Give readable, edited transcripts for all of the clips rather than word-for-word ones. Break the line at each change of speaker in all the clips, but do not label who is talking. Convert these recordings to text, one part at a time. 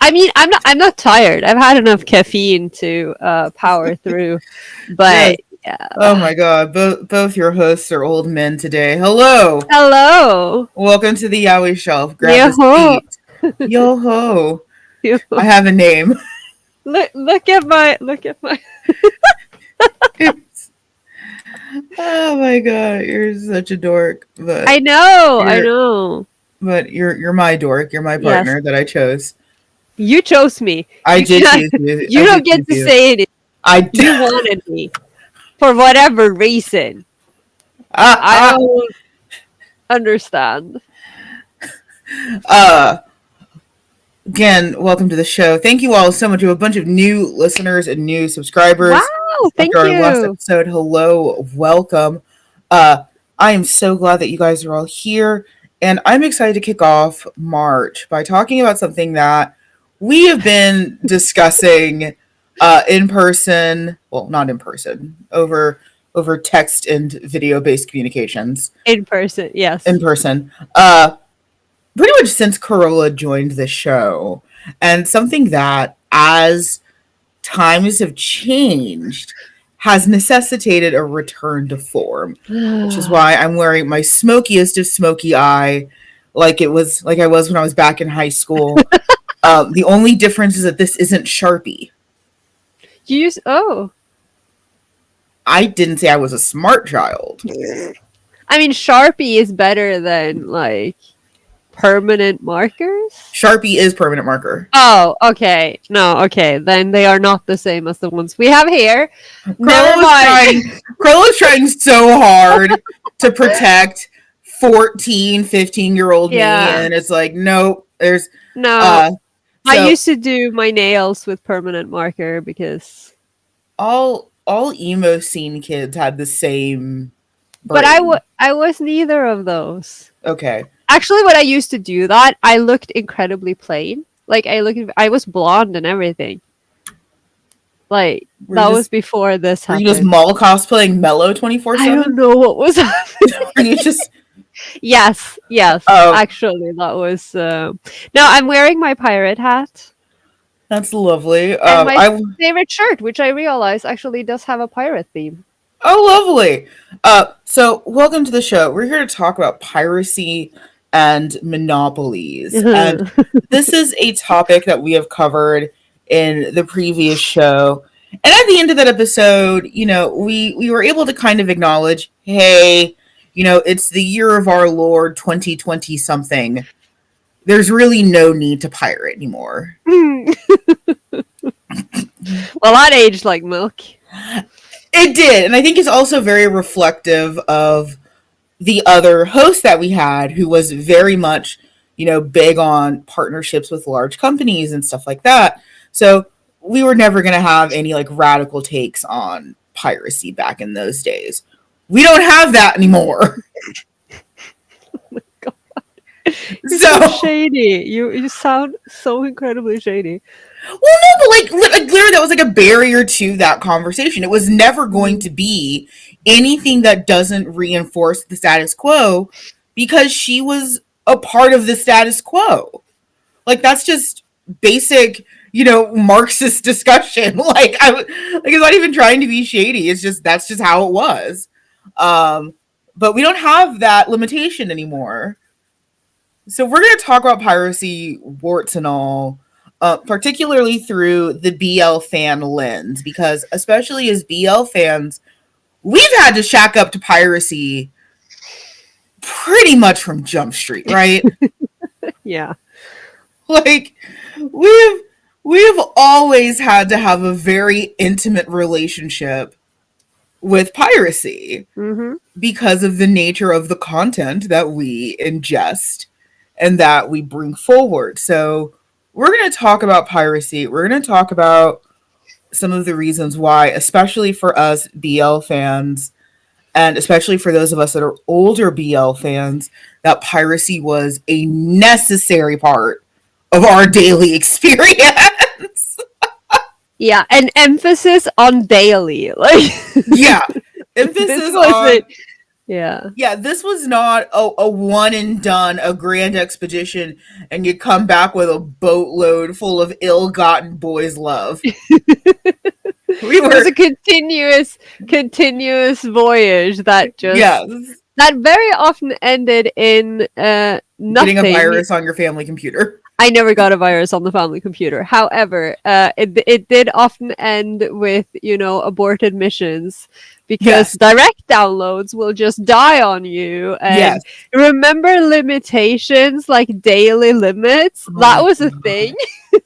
I mean, I'm not tired. I've had enough caffeine to power through,
Yes.
but yeah.
Oh my God. Both your hosts are old men today. Hello.
Hello.
Welcome to the Yaoi Shelf. Grab a
Yo.
seat. Yo ho.
Yo.
I have a name.
Look at my
Oh my God. You're such a dork.
I know, I
You're
know.
you're my dork. You're my
Yes.
partner that I chose.
You chose me.
I
You
did
can't
choose you.
you
I
don't
did
get
choose
to
you.
say it.
I
You
did.
wanted me for whatever reason.
Ah,
I
ah.
don't understand.
Uh Again, welcome to the show. Thank you all so much. We have a bunch of new listeners and new subscribers
Wow,
after
thank
our last
you.
episode. Hello, welcome. Uh, I am so glad that you guys are all here, and I'm excited to kick off March by talking about something that we have been discussing in person. Well, not in person, over text and video based communications
In person,
in
yes.
person. Pretty much since Carola joined the show, and something that, as times have changed, has necessitated a return to form, which is why I'm wearing my smokiest of smoky eye, like I was when I was back in high school. The only difference is that this isn't Sharpie.
You use
I didn't say I was a smart child.
I mean, Sharpie is better than like permanent markers.
Sharpie is permanent marker.
Oh, okay. No, okay. Then they are not the same as the ones we have here. Never
Carola's
mind.
trying Carola's trying so hard to protect 14, 15-year-old me,
Yeah.
and it's like, nope, there's
No,
uh
I
so
used to do my nails with permanent marker because
all emo scene kids had the same
but
brain.
I was neither of those.
Okay.
Actually, when I used to do that, I looked incredibly plain. Like I was blonde and everything. Like
Were you
that was
just
before this
were you just
happened.
mall cosplaying Mellow
I don't
24/7?
know what was happening.
Were you just
Yes, yes.
oh,
Actually, that was. Now I'm wearing my pirate hat
that's lovely.
and my
I
favorite shirt, which I realize actually does have a pirate theme.
Oh, lovely. So welcome to the show. We're here to talk about piracy and monopolies. And this is a topic that we have covered in the previous show. And at the end of that episode, we were able to kind of acknowledge, hey, it's the year of our Lord 2020 something. There's really no need to pirate anymore.
Well, that aged like milk.
It did, and I think it's also very reflective of the other host that we had, who was very much, big on partnerships with large companies and stuff like that. So we were never going to have any like radical takes on piracy back in those days. We don't have that anymore.
You're
So,
so shady. You sound so incredibly shady.
well, no, but like literally, that was like a barrier to that conversation. It was never going to be anything that doesn't reinforce the status quo, because she was a part of the status quo. Like, that's just basic, Marxist discussion. It's not even trying to be shady. It's just that's just how it was. But we don't have that limitation anymore. So we're going to talk about piracy, warts and all, particularly through the BL fan lens, because especially as BL fans, we've had to shack up to piracy pretty much from Jump Street, right?
Yeah.
Like, we've always had to have a very intimate relationship with piracy because of the nature of the content that we ingest and that we bring forward. So we're going to talk about piracy. We're going to talk about some of the reasons why, especially for us BL fans, and especially for those of us that are older BL fans, that piracy was a necessary part of our daily experience.
Yeah, an emphasis on daily. Like
Yeah.
this
Emphasis
was
on
it. Yeah.
Yeah, this was not a one and done, a grand expedition, and you come back with a boatload full of ill gotten boys' love. We
It was
were,
a continuous voyage that just
yes,
that very often ended in
getting a
nothing.
virus on your family computer.
I never got a virus on the family computer. However, it did often end with, aborted missions, because
Yes,
direct downloads will just die on you. And
yes.
remember limitations like daily limits?
Oh
That
my
was a
god.
thing.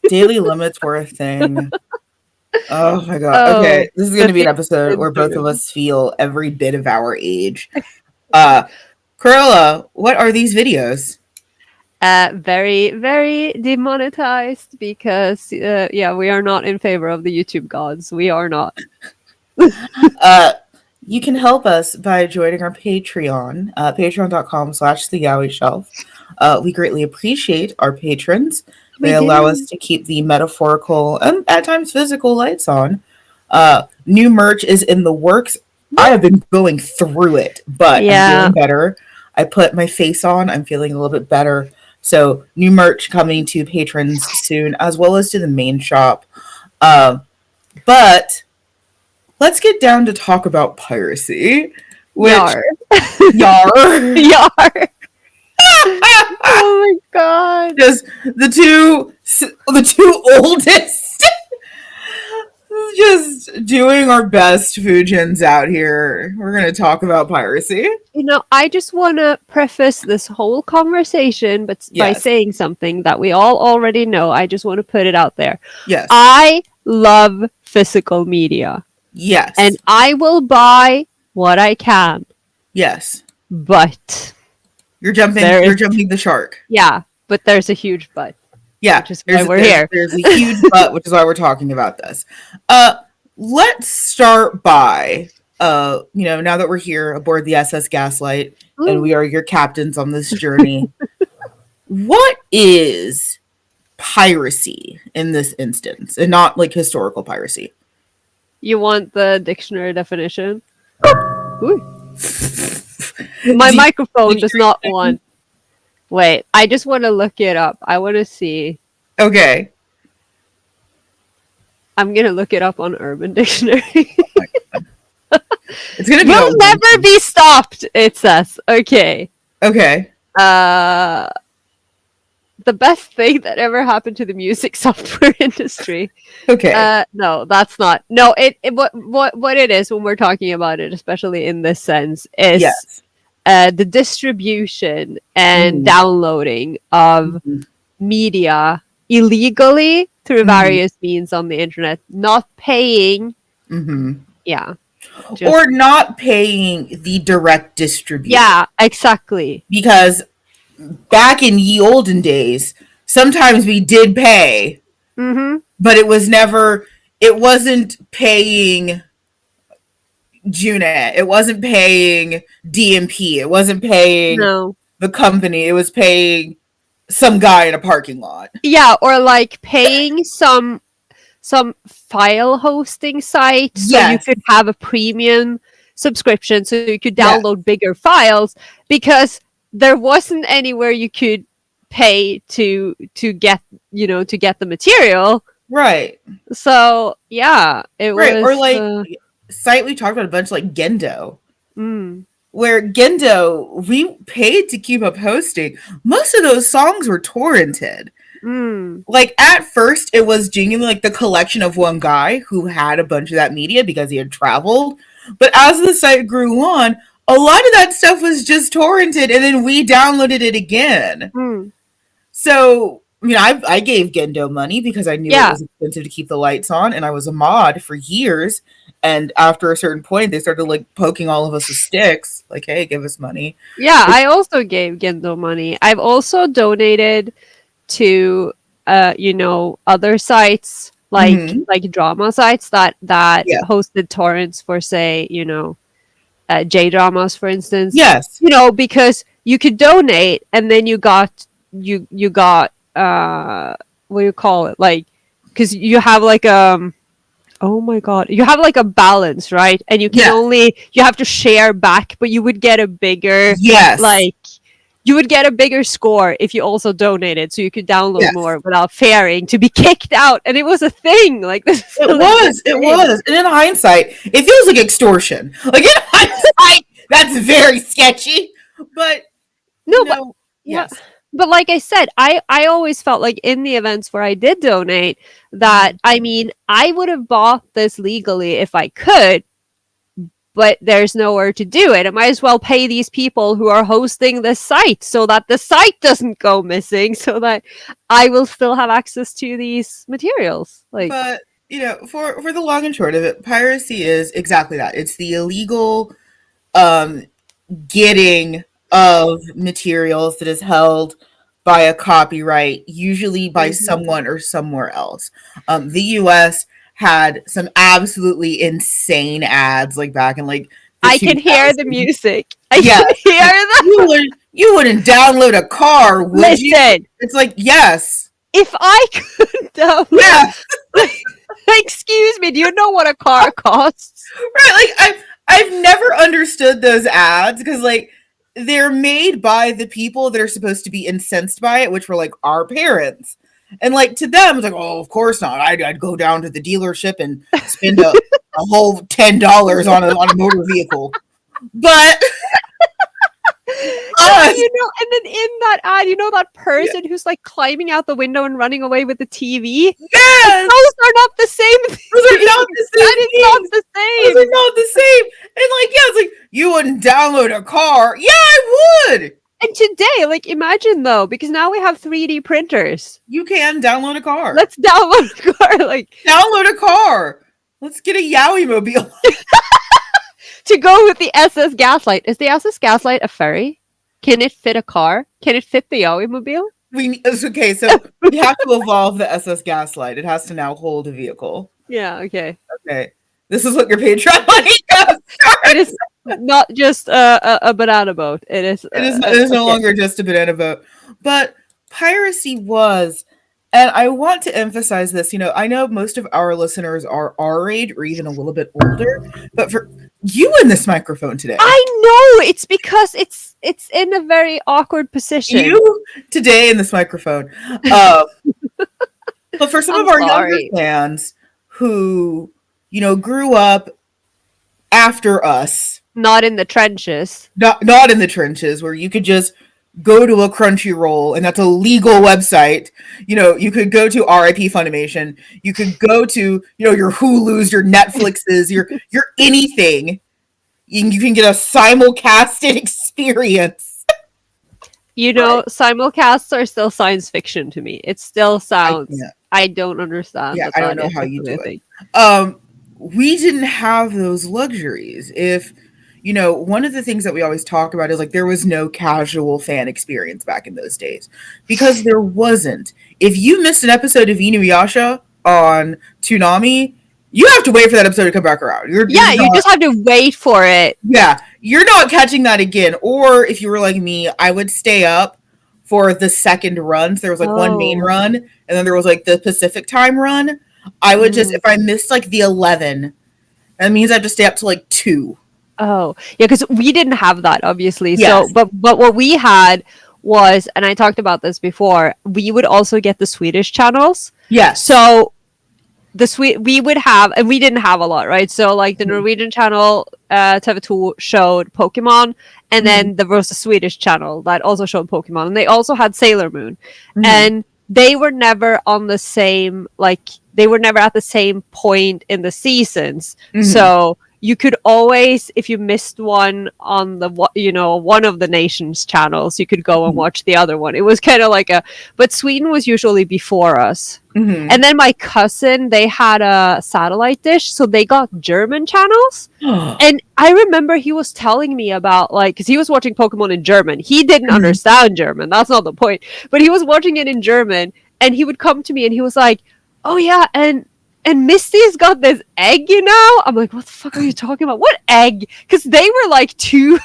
Daily limits were a thing. Oh my god.
Oh,
Okay, this is
the
gonna be an
things
episode
we've
where
been
both of
through.
us feel every bit of our age. Uh Carola, what are these videos?
Very, very demonetized because, yeah, we are not in favor of the YouTube gods. We are not.
Uh, you can help us by joining our Patreon, patreon.com/slash the Yaoi Shelf. We greatly appreciate our patrons.
We
They allow us
do.
to keep the metaphorical and at times physical lights on. New merch is in the works. I have been going through it, but I'm
Yeah.
feeling better. I put my face on. I'm feeling a little bit better. So, new merch coming to patrons soon, as well as to the main shop. But let's get down to talk about piracy, which
Yar.
yar.
Yar. Oh my god.
Just the two oldest just doing our best Fujins out here. We're gonna talk about piracy.
I just want to preface this whole conversation by
Yes.
saying something that we all already know. I just want to put it out there.
Yes.
I love physical media, and
Yes.
I will buy what I can.
Yes.
But
You're jumping
there
you're
is,
jumping the shark.
yeah, but there's a huge but,
Yeah.
which is why
There's
we're
there's
here.
there's a huge but, which is why we're talking about this. Uh let's start by now that we're here aboard the SS Gaslight and we are your captains on this journey. What is piracy in this instance, and not like historical piracy?
You want the dictionary definition? Ooh. My microphone does not want. Wait, I just want to look it up. I want to see.
Okay.
I'm going to look it up on Urban Dictionary.
It's gonna be
Will never be stopped, it says. Okay.
okay.
The best thing that ever happened to the music software industry.
Okay.
No, that's not. No, what it is when we're talking about it, especially in this sense, is
Yes.
the distribution and downloading of
Mhm.
media illegally through
Mhm.
various means on the internet, not paying.
Mhm.
Yeah.
Or not paying the direct distributor.
Yeah, exactly.
Because back in ye olden days, sometimes we did pay, but it wasn't paying Junet, it wasn't paying DMP, it wasn't paying
No.
the company, it was paying some guy in a parking lot.
Yeah, or like paying some file hosting site so you
Yes.
could have a premium subscription so you could
Yes.
download bigger files, because there wasn't anywhere you could pay to get to get the material.
Right.
So yeah, it
Right.
was
Or like site we talked about a bunch, like Gendo.
mm,
Where Gendo, we paid to keep up hosting. Most of those songs were torrented.
mm,
Like at first it was genuinely like the collection of one guy who had a bunch of that media because he had traveled. But as the site grew on, a lot of that stuff was just torrented and then we downloaded it again.
mm.
So, I gave Gendo money because I knew it
Yeah,
was expensive to keep the lights on, and I was a mod for years. And after a certain point, they started like poking all of us with sticks, like, "Hey, give us money."
yeah. I also gave Gendo money. I've also donated to other sites like
Mm-hmm.
drama sites that
Yeah.
hosted torrents for, say, J dramas, for instance.
Yes.
Because you could donate and then you got what do you call it, like, because you have like Oh my god. You have like a balance, right? And
Yeah.
you have to share back, but you would get a bigger,
Yes.
like, you would get a bigger score if you also donated, so you could download
Yes.
more without fearing to be kicked out. And it was a thing. Like, this is
It
a legit
was. It
thing.
was. And in hindsight, it feels like extortion. Like in hindsight, that's very sketchy. But
No, but yeah.
yes.
But like I said, I always felt like in the events where I did donate that, I mean, I would have bought this legally if I could, but there's nowhere to do it. I might as well pay these people who are hosting the site so that the site doesn't go missing, so that I will still have access to these materials. Like,
But for the long and short of it, piracy is exactly that. It's the illegal um getting of materials that is held by a copyright, usually by
mhm.
someone or somewhere else. The US had some absolutely insane ads like back in like the
I can hear the
2000s.
music. I
Yeah,
can hear the.
you wouldn't download a car, would you?
Listen,
It's like, yes.
if I could download,
Yeah.
excuse me, do you know what a car costs?
Right, like I've never understood those ads because like they're made by the people that are supposed to be incensed by it, which were like our parents. And like to them, it's like, oh, of course not. I'd go down to the dealership and spend a whole $10 on a motor vehicle. But
No,
us,
and then in that ad, that
yeah,
person who's like climbing out the window and running away with the TV. Like,
yes,
those are not the same
those are
thing.
not the
That
same
is not
things.
the
Those are
same.
not the same. And like, yeah, it's like you wouldn't download a car. Yeah, I would.
And today, like, imagine though, because now we have 3D printers.
You can download a car.
Let's download a car, like,
Download a car. Let's get a Yaoi mobile.
to go with the SS Gaslight. Is the SS Gaslight a ferry? Can it fit a car? Can it fit the Yaoi mobile?
Okay, so we have to evolve the SS Gaslight. It has to now hold a vehicle.
Yeah, okay.
Okay. This is what your Patreon money goes.
It is not just a banana boat. It is.
It is no longer just a banana boat. But piracy was, and I want to emphasize this, I know most of our listeners are our age or even a little bit older, but for you in this microphone today.
I know, it's because it's in a very awkward position.
You today in this microphone. But for some
I'm
of our younger
sorry.
fans who, grew up after us,
Not in the trenches.
not in the trenches, where you could just go to a Crunchyroll and that's a legal website. You could go to RIP Funimation. You could go to, your Hulu's, your Netflix's, your anything. You can get a simulcasted experience.
Simulcasts are still science fiction to me. It still sounds.
Yeah.
I don't understand.
Yeah,
that
I don't
that
know
is
how you do
thing.
it. We didn't have those luxuries. If one of the things that we always talk about is like there was no casual fan experience back in those days because there wasn't. If you missed an episode of Inuyasha on Toonami, you have to wait for that episode to come back around.
You just have to wait for it.
Yeah, you're not catching that again. Or if you were like me, I would stay up for the second run. So there was like one main run, and then there was like the Pacific time run. I would just, if I missed like the 11, that means I have to stay up to like 2.
Oh, yeah, because we didn't have that, obviously.
Yes.
So, but what we had was, and I talked about this before, we would also get the Swedish channels.
Yes.
So we would have, and we didn't have a lot, right? So like the Norwegian channel, TV2 showed Pokemon, and then there was a Swedish channel that also showed Pokemon, and they also had Sailor Moon, and they were never on the same, like, they were never at the same point in the seasons. So you could always, if you missed one on the, one of the nation's channels, you could go and watch the other one. It was kind of like but Sweden was usually before us. And then my cousin, they had a satellite dish, so they got German channels. And I remember he was telling me about, like, because he was watching Pokemon in German. He didn't understand German. That's not the point. But he was watching it in German, and he would come to me and he was like, oh yeah, and Misty's got this egg, I'm like, what the fuck are you talking about? What egg? Because they were like two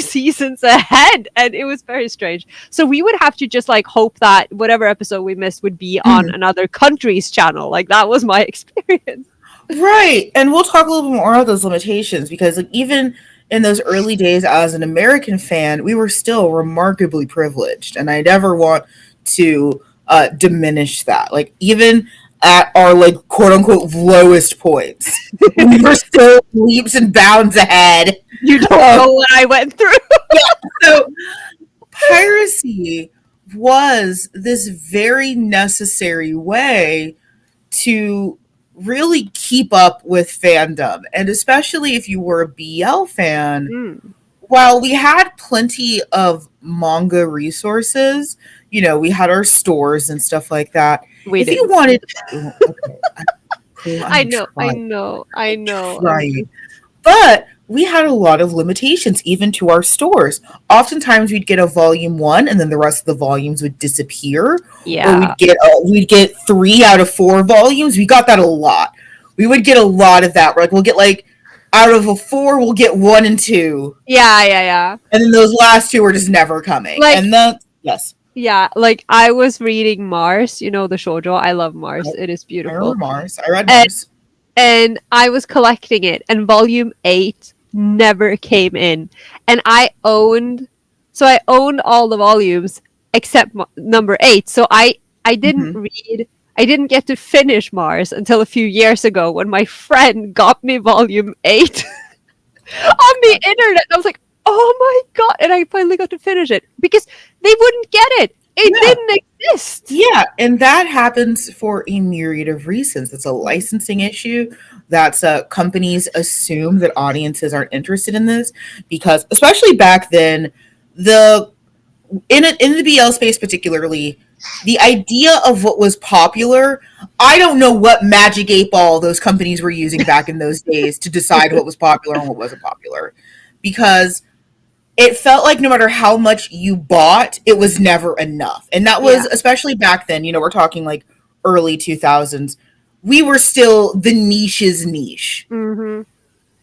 seasons ahead, and it was very strange. So we would have to just like hope that whatever episode we missed would be on another country's channel. Like, that was my experience.
Right. And we'll talk a little bit more about those limitations because like even in those early days as an American fan, we were still remarkably privileged. And I never want to diminish that. Like even at our like quote unquote lowest points, we were still leaps and bounds ahead.
You don't know what I went through.
So piracy was this very necessary way to really keep up with fandom. And especially if you were a BL fan,
Mm,
while we had plenty of manga resources, we had our stores and stuff like that.
we
If you
didn't.
wanted, okay,
I
I'm
know, I
trying,
know, I know.
trying. But we had a lot of limitations even to our stores. Oftentimes we'd get a volume 1 and then the rest of the volumes would disappear or
Yeah.
we'd get 3 out of 4 volumes. We got that a lot. We would get a lot of that. Like we'll get like out of a 4 we'll get 1 and 2
Yeah, yeah, yeah.
and then those last 2 are just never coming.
Like,
And then yes.
yeah, like I was reading Mars, the shoujo. I love Mars.
I
It is
I remember
beautiful.
Mars. I read
And
Mars.
and I was collecting it, and volume 8 never came in. And I owned all the volumes except number 8. So I didn't
Mhm.
read, I didn't get to finish Mars until a few years ago when my friend got me volume 8 on the internet. I was like, oh my god. And I finally got to finish it because they wouldn't get it. It
Yeah.
didn't exist.
Yeah, and that happens for a myriad of reasons. It's a licensing issue. That's companies assume that audiences aren't interested in this because, especially back then, the in the BL space particularly, the idea of what was popular. I don't know what magic 8 ball those companies were using back in those days to decide what was popular and what wasn't popular, because it felt like no matter how much you bought, it was never enough. And that
Yeah.
was especially back then, we're talking like early 2000s. We were still the niche's niche.
Mm-hmm.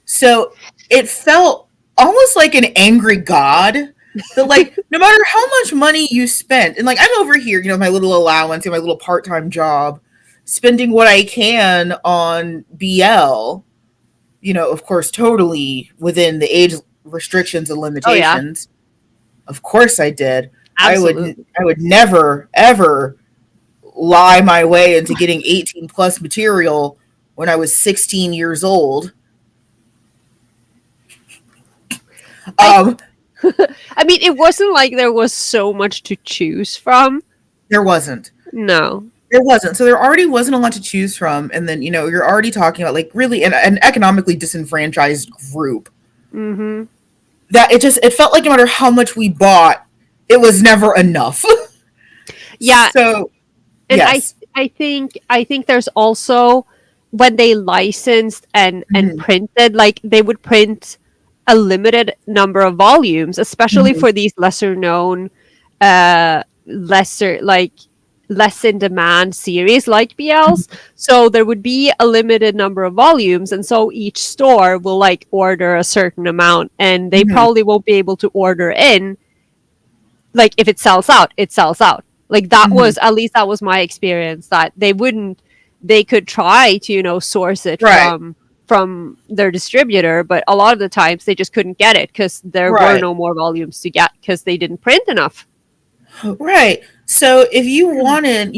So it felt almost like an angry god that like no matter how much money you spent, and like I'm over here, my little allowance and my little part-time job, spending what I can on BL, of course, totally within the age restrictions and
Oh yeah,
limitations. Of course I did.
absolutely.
I would never ever lie my way into getting 18 plus material when I was 16 years old.
I
Um
I mean, it wasn't like there was so much to choose from.
there wasn't.
No.
There wasn't. So there already wasn't a lot to choose from, and then you're already talking about like really an economically disenfranchised group
Mm-hmm.
that it felt like no matter how much we bought, it was never enough.
Yeah,
So
and
yes.
I think there's also when they licensed and
Mhm,
printed, like they would print a limited number of volumes, especially
mhm,
for these lesser known, lesser like less in demand series like BLs. So there would be a limited number of volumes, and so each store will like order a certain amount, and they
mhm.
probably won't be able to order in. Like if it sells out, it sells out. Like that
Mhm.
was at least that was my experience, that they wouldn't, they could try to source it
Right.
from their distributor, but a lot of the times they just couldn't get it because there were
Right.
no more volumes to get because they didn't print enough.
Right. So if you wanted,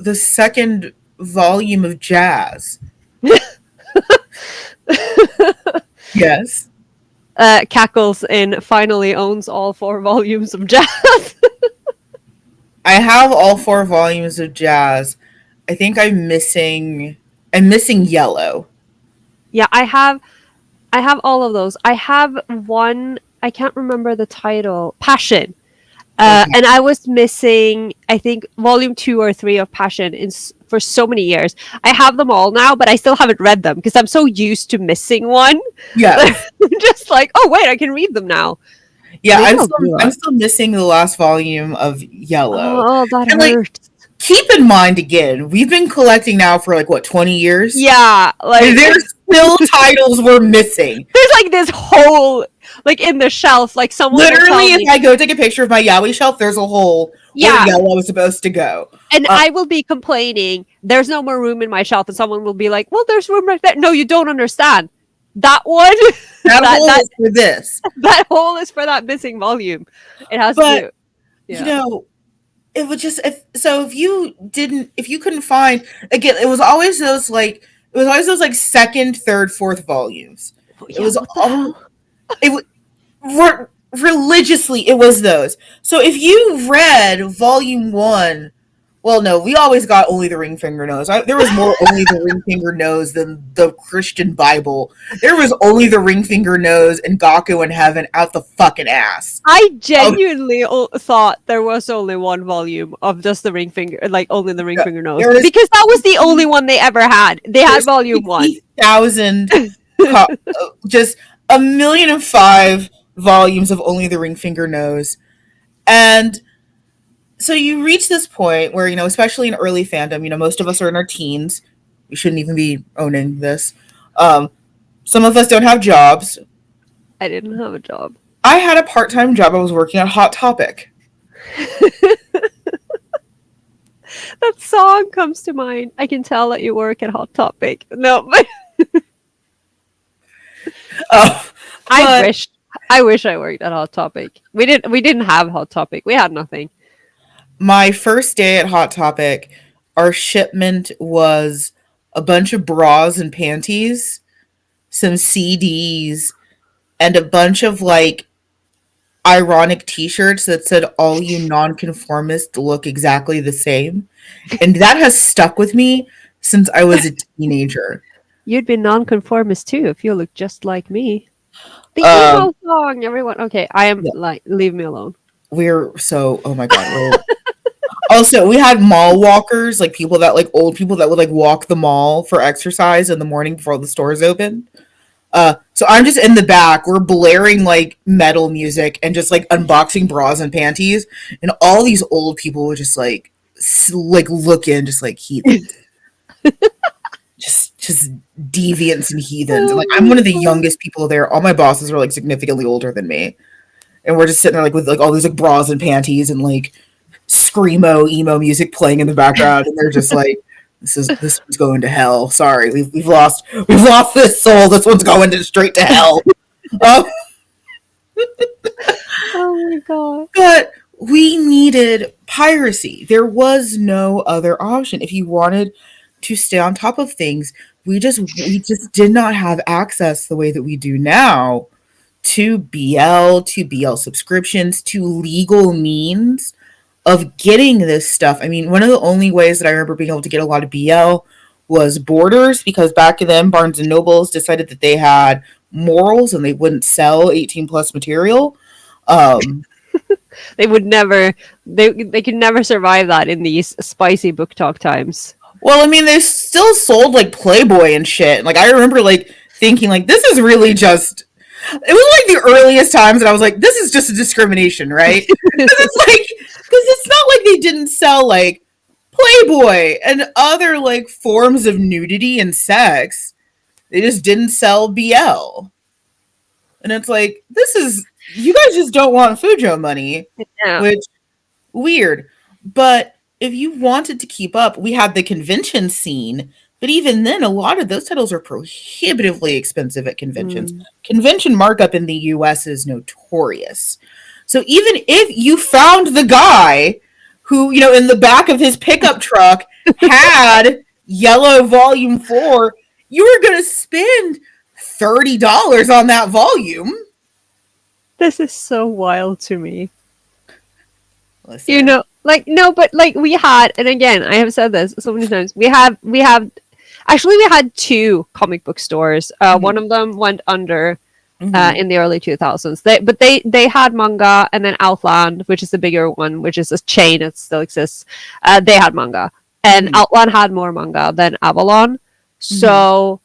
the second volume of jazz, yes.
Cackles in finally owns all 4 volumes of Jazz.
I have all 4 volumes of jazz. I think I'm missing yellow.
Yeah, I have all of those. I have one, I can't remember the title. Passion.
Okay.
And I was missing, I think, volume 2 or 3 of Passion for so many years. I have them all now, but I still haven't read them because I'm so used to missing one.
Yes.
Just like, oh wait, I can read them now.
Yeah,
Maybe
I'm
I'll
still
do
I'm
that.
still missing the last volume of yellow.
Oh, that
And like
hurts.
keep in mind again, we've been collecting now for like what, 20 years?
Yeah,
And
like
there's still titles we're missing.
there's like this whole like in the shelf, like someone will tell
Literally, if
me.
I go take a picture of my Yaoi shelf, there's a hole where
Yeah,
yellow is supposed to go.
and I will be complaining, there's no more room in my shelf, and someone will be like, well, there's room right there. No, you don't understand. That one,
That
that
hole
that
is for this.
that hole is for that missing volume. It has
But
to,
you
yeah.
know, it would just if you couldn't find, again, it was always those like second, third, fourth volumes. It
Yeah,
was
what the
all
hell?
it was religiously, it was those. So if you read volume one, well, no, we always got only the ring finger nose. There was more only the ring finger nose than the Christian Bible. There was only the ring finger nose and Gaku in heaven out the fucking ass.
I
Um,
genuinely thought there was only one volume of just the ring finger, like only the ring finger nose,
there was
because that was the only one they ever had. They had
there's
volume one.
60,000, just 1,000,005 volumes of only the ring finger nose, and so you reach this point where, especially in early fandom, most of us are in our teens. We shouldn't even be owning this. Um, some of us don't have jobs.
I didn't have a job.
I had a part-time job. I was working at Hot Topic.
That song comes to mind. I can tell that you work at Hot Topic. No, but
Uh,
I
but
wish. I wish I worked at Hot Topic. We didn't. We didn't have Hot Topic. We had nothing.
my first day at Hot Topic, our shipment was a bunch of bras and panties, some CDs, and a bunch of like ironic t-shirts that said all you nonconformists look exactly the same. And that has stuck with me since I was a teenager.
You'd be nonconformist too if you look just like me. The
Um
emo song, everyone. Okay, I am
yeah,
like, leave me alone.
we're so, oh my god, also we had mall walkers, like people that, like old people that would like walk the mall for exercise in the morning before the stores open. So I'm just in the back. We're blaring like metal music and just like unboxing bras and panties, and all these old people would just like look in, just like heathens, just deviants and heathens. And like I'm one of the youngest people there. All my bosses are like significantly older than me, and we're just sitting there like with like all these like bras and panties and like screamo emo music playing in the background, and they're just like, this one's going to hell. Sorry, we've lost this soul. This one's going straight to hell. Um,
Oh my god.
but we needed piracy. There was no other option. If you wanted to stay on top of things, we just did not have access the way that we do now to BL subscriptions, to legal means of getting this stuff. I mean, one of the only ways that I remember being able to get a lot of BL was Borders, because back then Barnes and Nobles decided that they had morals and they wouldn't sell 18 plus material. Um,
They would never. They could never survive that in these spicy book talk times.
well, I mean, they still sold like Playboy and shit. Like I remember like thinking like this is really just. It was like the earliest times that I was like, this is just a discrimination, right? Because it's not like they didn't sell like Playboy and other like forms of nudity and sex. They just didn't sell BL. And it's like, you guys just don't want Fujo money,
Yeah.
which, weird. But if you wanted to keep up, we had the convention scene. But even then, a lot of those titles are prohibitively expensive at conventions.
Mm.
Convention markup in the US is notorious. So even if you found the guy who, in the back of his pickup truck had Yellow Volume 4, you were going to spend $30 on that volume.
This is so wild to me.
Listen.
Like no, but like we had, and again, I have said this so many times. We have actually we had two comic book stores. One of them went under in the early 2000s. They had manga, and then Outland, which is the bigger one, which is a chain, it still exists. They had manga, and Outland had more manga than Avalon. So,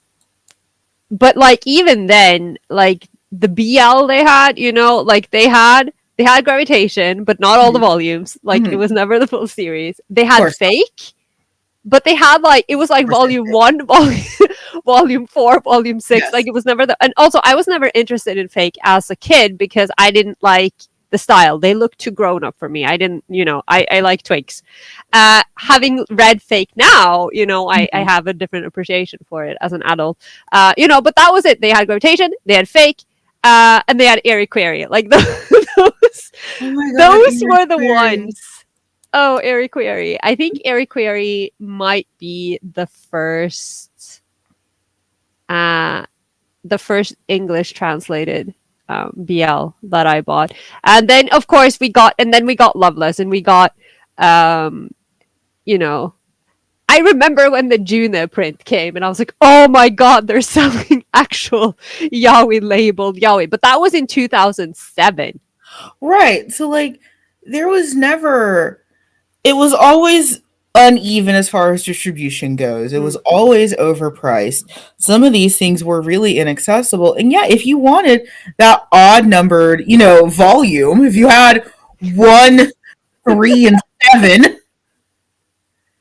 but like even then, like the BL they had, like they had Gravitation, but not all the volumes. Like it was never the full series. They had Fake, but they had like it was like volume 1, volume 4, volume 6. Yes. Like it was never and also I was never interested in Fake as a kid because I didn't like the style. They look too grown up for me. I didn't, I like twigs. Having read Fake now, I have a different appreciation for it as an adult. But that was it. They had Gravitation, they had Fake, and they had Airy Query. Like those,
Oh my God,
those
Airy
were the
Query.
ones. Oh, Airy Query. I think Airy Query might be the first English translated BL that I bought. And then of course we got Loveless, and we got you know I remember when the Juna print came and I was like, oh my god, they're selling actual yaoi labeled yaoi. But that was in 2007.
Right. So like there was never, it was always uneven as far as distribution goes. It was always overpriced. Some of these things were really inaccessible. And yeah, if you wanted that odd numbered, volume, if you had 1, 3, and 7,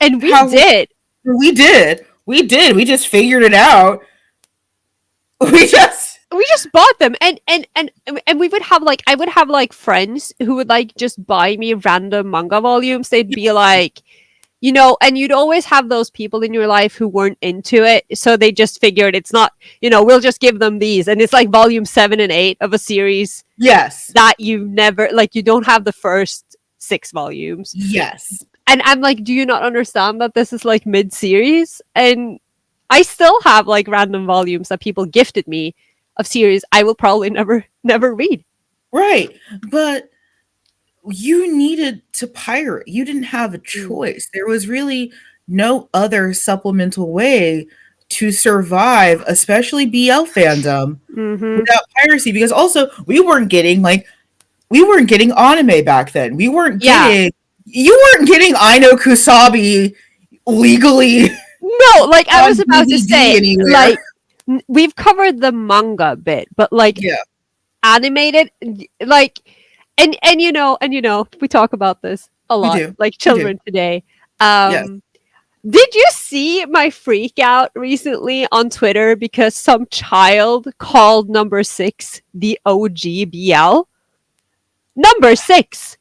And we
how
did.
we did. We did. We just figured it out. We just
bought them, and we would have I would have friends who would just buy me random manga volumes. They'd be like, and you'd always have those people in your life who weren't into it, so they just figured it's not, we'll just give them these, and it's like volume 7 and 8 of a series.
Yes.
That you never you don't have the first 6 volumes.
Yes.
And I'm like, do you not understand that this is mid-series? And I still have random volumes that people gifted me of series I will probably never read.
Right. But you needed to pirate. You didn't have a choice. There was really no other supplemental way to survive, especially BL fandom, without piracy. Because also we weren't getting anime back then. You weren't getting Aino Kusabi legally.
No, I was about to say,
anywhere.
We've covered the manga bit, but animated, and we talk about this a lot, children today.
Yes.
Did you see my freak out recently on Twitter because some child called number 6 the OG BL? Number 6!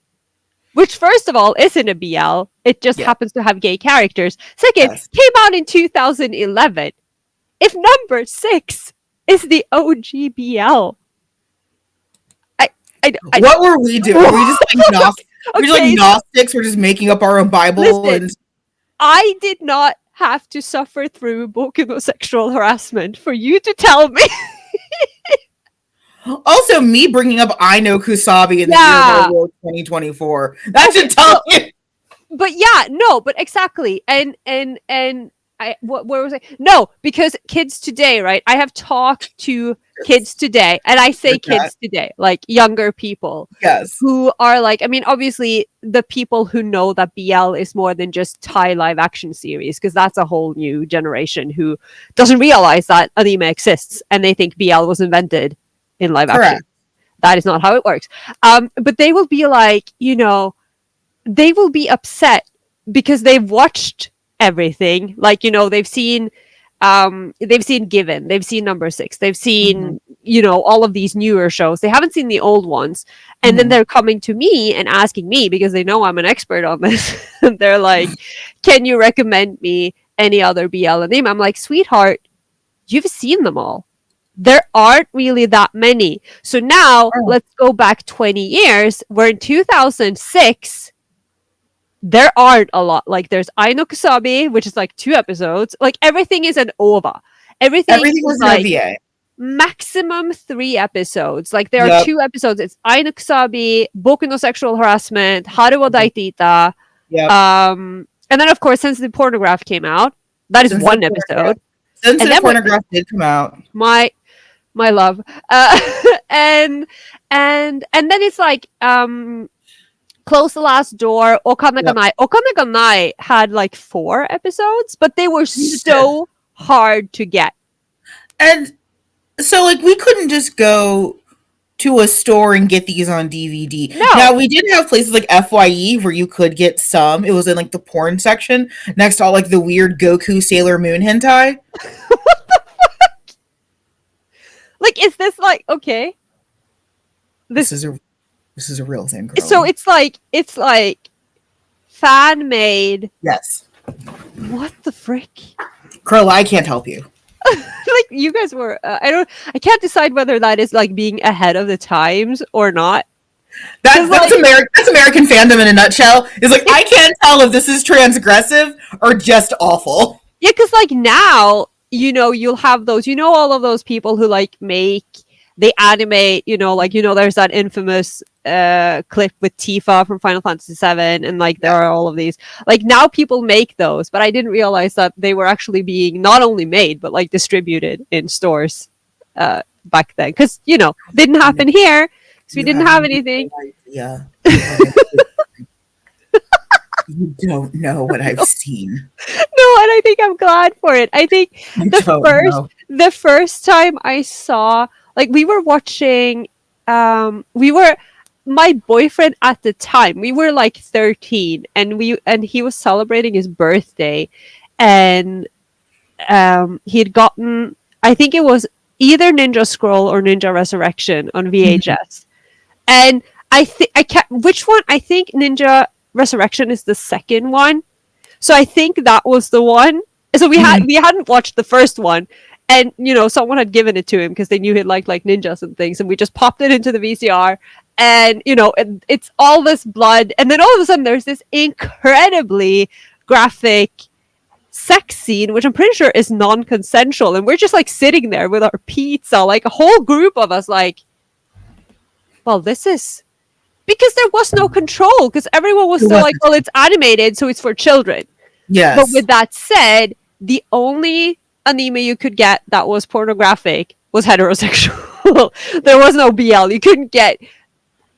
Which, first of all, isn't a BL. It just happens to have gay characters. Second, came out in 2011. If number 6 is the OG BL,
what were we doing? Were we just Gnostics? Gnostics? We're just making up our own Bible.
Listen, I did not have to suffer through Boku no sexual harassment for you to tell me.
Also, me bringing up I Know Kusabi in the year of our Lord 2024. That should tell you.
But exactly. And what was I? No, because kids today, right? I have talked to kids today, and I say kids today, younger people.
Yes.
Who are obviously the people who know that BL is more than just Thai live action series, because that's a whole new generation who doesn't realize that anime exists, and they think BL was invented in live action. That is not how it works. But they will be they will be upset because they've watched everything. They've seen Given, they've seen Number 6, they've seen all of these newer shows. They haven't seen the old ones, and then they're coming to me and asking me, because they know I'm an expert on this. And they're like, can you recommend me any other BL anime? I'm like, sweetheart, you've seen them all. There aren't really that many. So now let's go back 20 years. We're in 2006. There aren't a lot. There's Ai no Kusabi, which is 2 episodes. Everything is an OVA. Everything
was
an
OVA.
Maximum 3 episodes. There are 2 episodes. It's Ai no Kusabi, Boku no sexual harassment, Haru wa Daitita. And then of course, since the pornograph came out, that is 1 episode.
Since the pornograph did come out.
My love. And then it's Close the Last Door, Okana ga Nai. Okana ga Nai had 4 episodes, but they were so hard to get.
And so we couldn't just go to a store and get these on DVD.
No.
Now we did have places like FYE where you could get some. It was in the porn section next to all the weird Goku Sailor Moon hentai.
What the fuck? Is this okay?
This is This is a real thing, Carola.
So it's like fan made.
Yes.
What the frick?
Carola, I can't help you.
Like you guys were, I can't decide whether that is like being ahead of the times or not.
That's American fandom in a nutshell. Is like I can't tell if this is transgressive or just awful.
Yeah, because like now, you'll have those, all of those people who like they animate, there's that infamous clip with Tifa from Final Fantasy VII, and like there are all of these. Like now people make those, but I didn't realize that they were actually being not only made but like distributed in stores back then. Because didn't happen here because we didn't have anything.
Yeah. You don't know what I've seen.
No, and I think I'm glad for it. I think the first time I saw, like, we were watching, my boyfriend at the time, we were like 13, and he was celebrating his birthday, and he had gotten, I think it was either Ninja Scroll or Ninja Resurrection on VHS. And I can't, which one? I think Ninja Resurrection is the second one. So I think that was the one. So we hadn't watched the first one, and someone had given it to him because they knew he'd like ninjas and things, and we just popped it into the VCR, and it's all this blood, and then all of a sudden there's this incredibly graphic sex scene, which I'm pretty sure is non-consensual, and we're just like sitting there with our pizza, like a whole group of us, like, well, this is because there was no control, because everyone was still like, well, it's animated, so it's for children.
Yes.
But with that said, the only anime you could get that was pornographic was heterosexual. There was no BL. You couldn't get.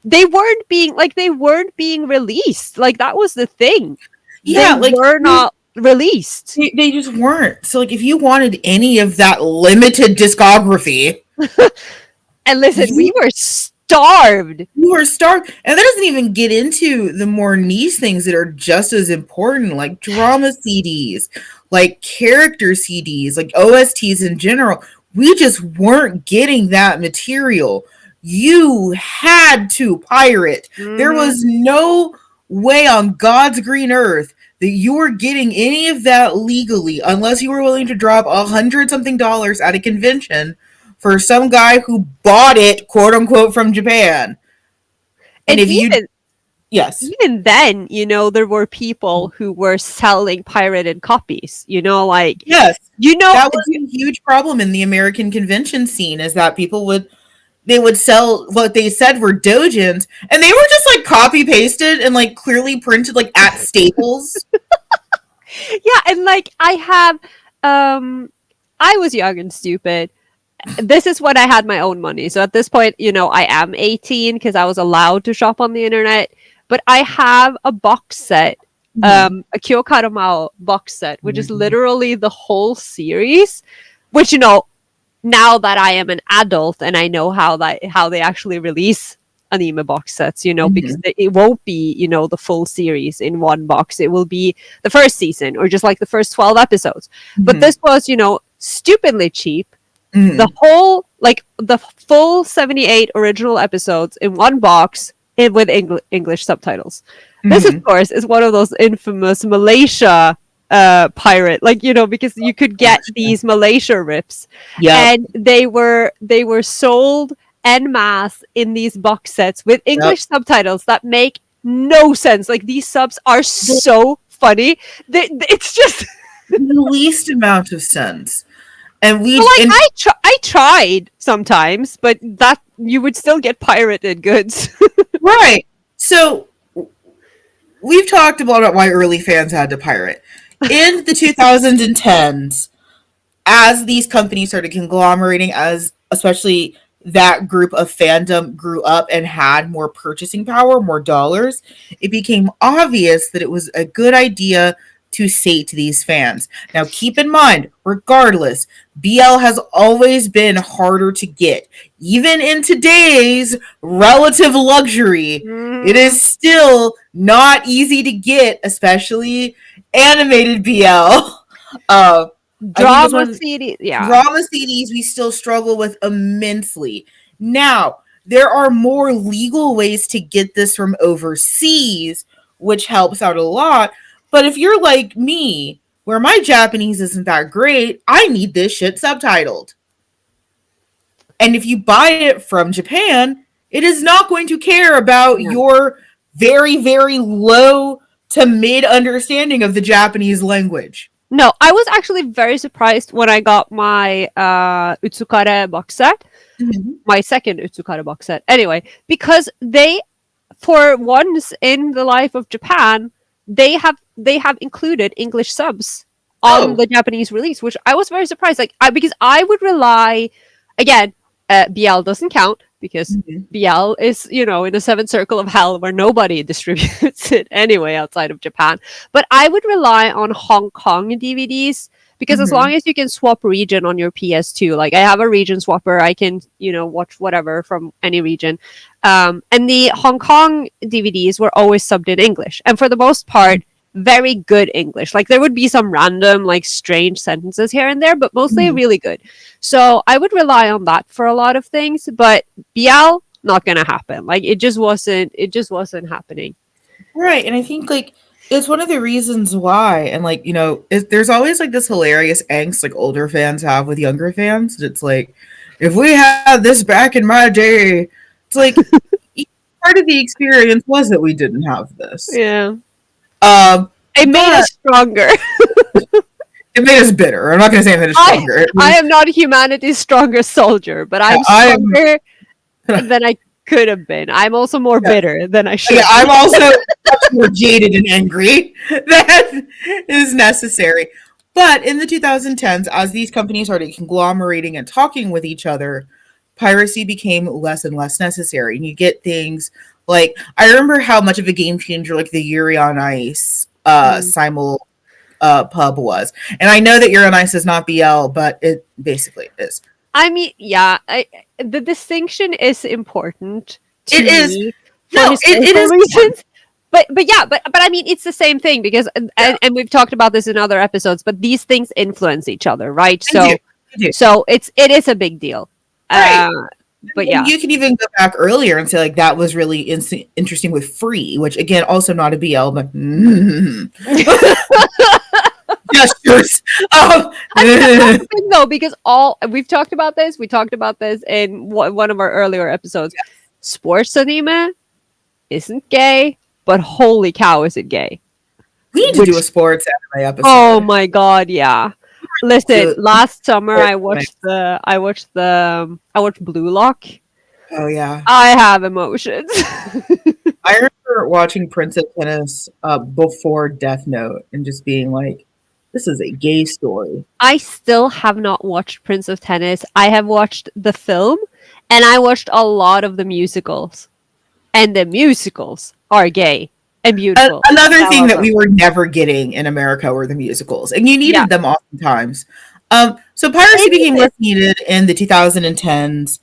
They weren't being released. Like that was the thing.
Yeah,
they were not released.
They just weren't. So like, if you wanted any of that limited discography,
and listen, we were starved.
You were starved, and that doesn't even get into the more niche things that are just as important, like drama CDs, like character CDs, like OSTs in general. We just weren't getting that material. You had to pirate. Mm-hmm. There was no way on God's green earth that you were getting any of that legally unless you were willing to drop $100-something at a convention for some guy who bought it, quote unquote, from Japan. And if
even then, there were people who were selling pirated copies, like,
yes, that was a huge problem in the American convention scene, is that people would sell what they said were doujins, and they were just like copy pasted and like clearly printed like at Staples.
Yeah. And like I was young and stupid. This is when I had my own money. So at this point, I am 18 because I was allowed to shop on the internet. But I have a box set, a Kyokaro Mao box set, which is literally the whole series. Which, now that I am an adult and I know how they actually release anime box sets, because it won't be, the full series in one box. It will be the first season or just like the first 12 episodes. But this was, stupidly cheap. The whole, like, the full 78 original episodes in one box with English subtitles. This, of course, is one of those infamous Malaysia pirate, like, because you could get these Malaysia rips. And they were sold en masse in these box sets with English subtitles that make no sense. Like, these subs are so funny. It's just
the least amount of sense. And
I tried sometimes, but that you would still get pirated goods.
Right. So we've talked about why early fans had to pirate. In the 2010s, as these companies started conglomerating, as especially that group of fandom grew up and had more purchasing power, more dollars, it became obvious that it was a good idea to sate these fans. Now, keep in mind, regardless, BL has always been harder to get. Even in today's relative luxury, it is still not easy to get, especially animated BL.
Drama CDs,
Drama CDs we still struggle with immensely. Now, there are more legal ways to get this from overseas, which helps out a lot. But if you're like me, where my Japanese isn't that great, I need this shit subtitled. And if you buy it from Japan, it is not going to care about
Yeah.
your very, very low to mid understanding of the Japanese language.
No, I was actually very surprised when I got my Utsukare box set,
Mhm.
my second Utsukare box set. Anyway, because they, for once in the life of Japan, they have included English subs on
Oh.
the Japanese release, which I was very surprised. Like, because I would rely, again, BL doesn't count because
Mhm.
BL is, in a seventh circle of hell where nobody distributes it anyway outside of Japan. But I would rely on Hong Kong DVDs because as long
Mhm.
as you can swap region on your PS2, like I have a region swapper, I can, watch whatever from any region. And the Hong Kong DVDs were always subbed in English. And for the most part, very good English. Like there would be some random, like strange sentences here and there, but mostly
Mhm.
really good. So I would rely on that for a lot of things. But BL, not gonna happen. Like it just wasn't. It just wasn't happening.
Right. And I think like it's one of the reasons why. And like, there's always like this hilarious angst like older fans have with younger fans. It's like, if we had this back in my day, it's like part of the experience was that we didn't have this.
Yeah,
Um,
it made
but
us stronger.
it made us bitter. I'm not going to say it made us
I
stronger.
I am not humanity's strongest soldier, but I'm
I am.
stronger than I could have been. I'm also more
Yeah,
bitter than I should
yeah, I'm
be.
also much more jaded and angry than is necessary. But in the 2010s, as these companies started conglomerating and talking with each other, piracy became less and less necessary. And you get things like I remember how much of a game changer like the Yuri on Ice
Mm.
simul pub was. And I know that Yuri on Ice is not BL, but it basically is.
I mean, yeah, the distinction is important
It
to
is
me for
no, it
historical
is important.
reasons. But yeah, but I mean, it's the same thing because
Yeah,
and we've talked about this in other episodes. But these things influence each other, right?
I do.
So
I do.
it is a big deal.
Right.
Uh, but
And
yeah,
you can even go back earlier and say like that was really interesting with Free, which again also not a BL, but gestures.
I mean that's the thing though because all we've talked about this. We talked about this in one of our earlier episodes. Sports anime isn't gay, but holy cow, is it gay?
we need to do a
Which
sports anime
Oh
episode.
my god, yeah. Listen,
To
last summer
sports
I
anime.
watched Blue Lock.
Oh yeah,
I have emotions.
I remember watching Prince of Tennis before Death Note and just being like, "This is a gay story."
I still have not watched Prince of Tennis. I have watched the film and I watched a lot of the musicals. And the musicals are gay and beautiful.
Another
I
thing
love
that
them.
we were never getting in America were the musicals, and you
Yeah.
needed them oftentimes. So piracy became
Anyways,
less needed in the 2010s,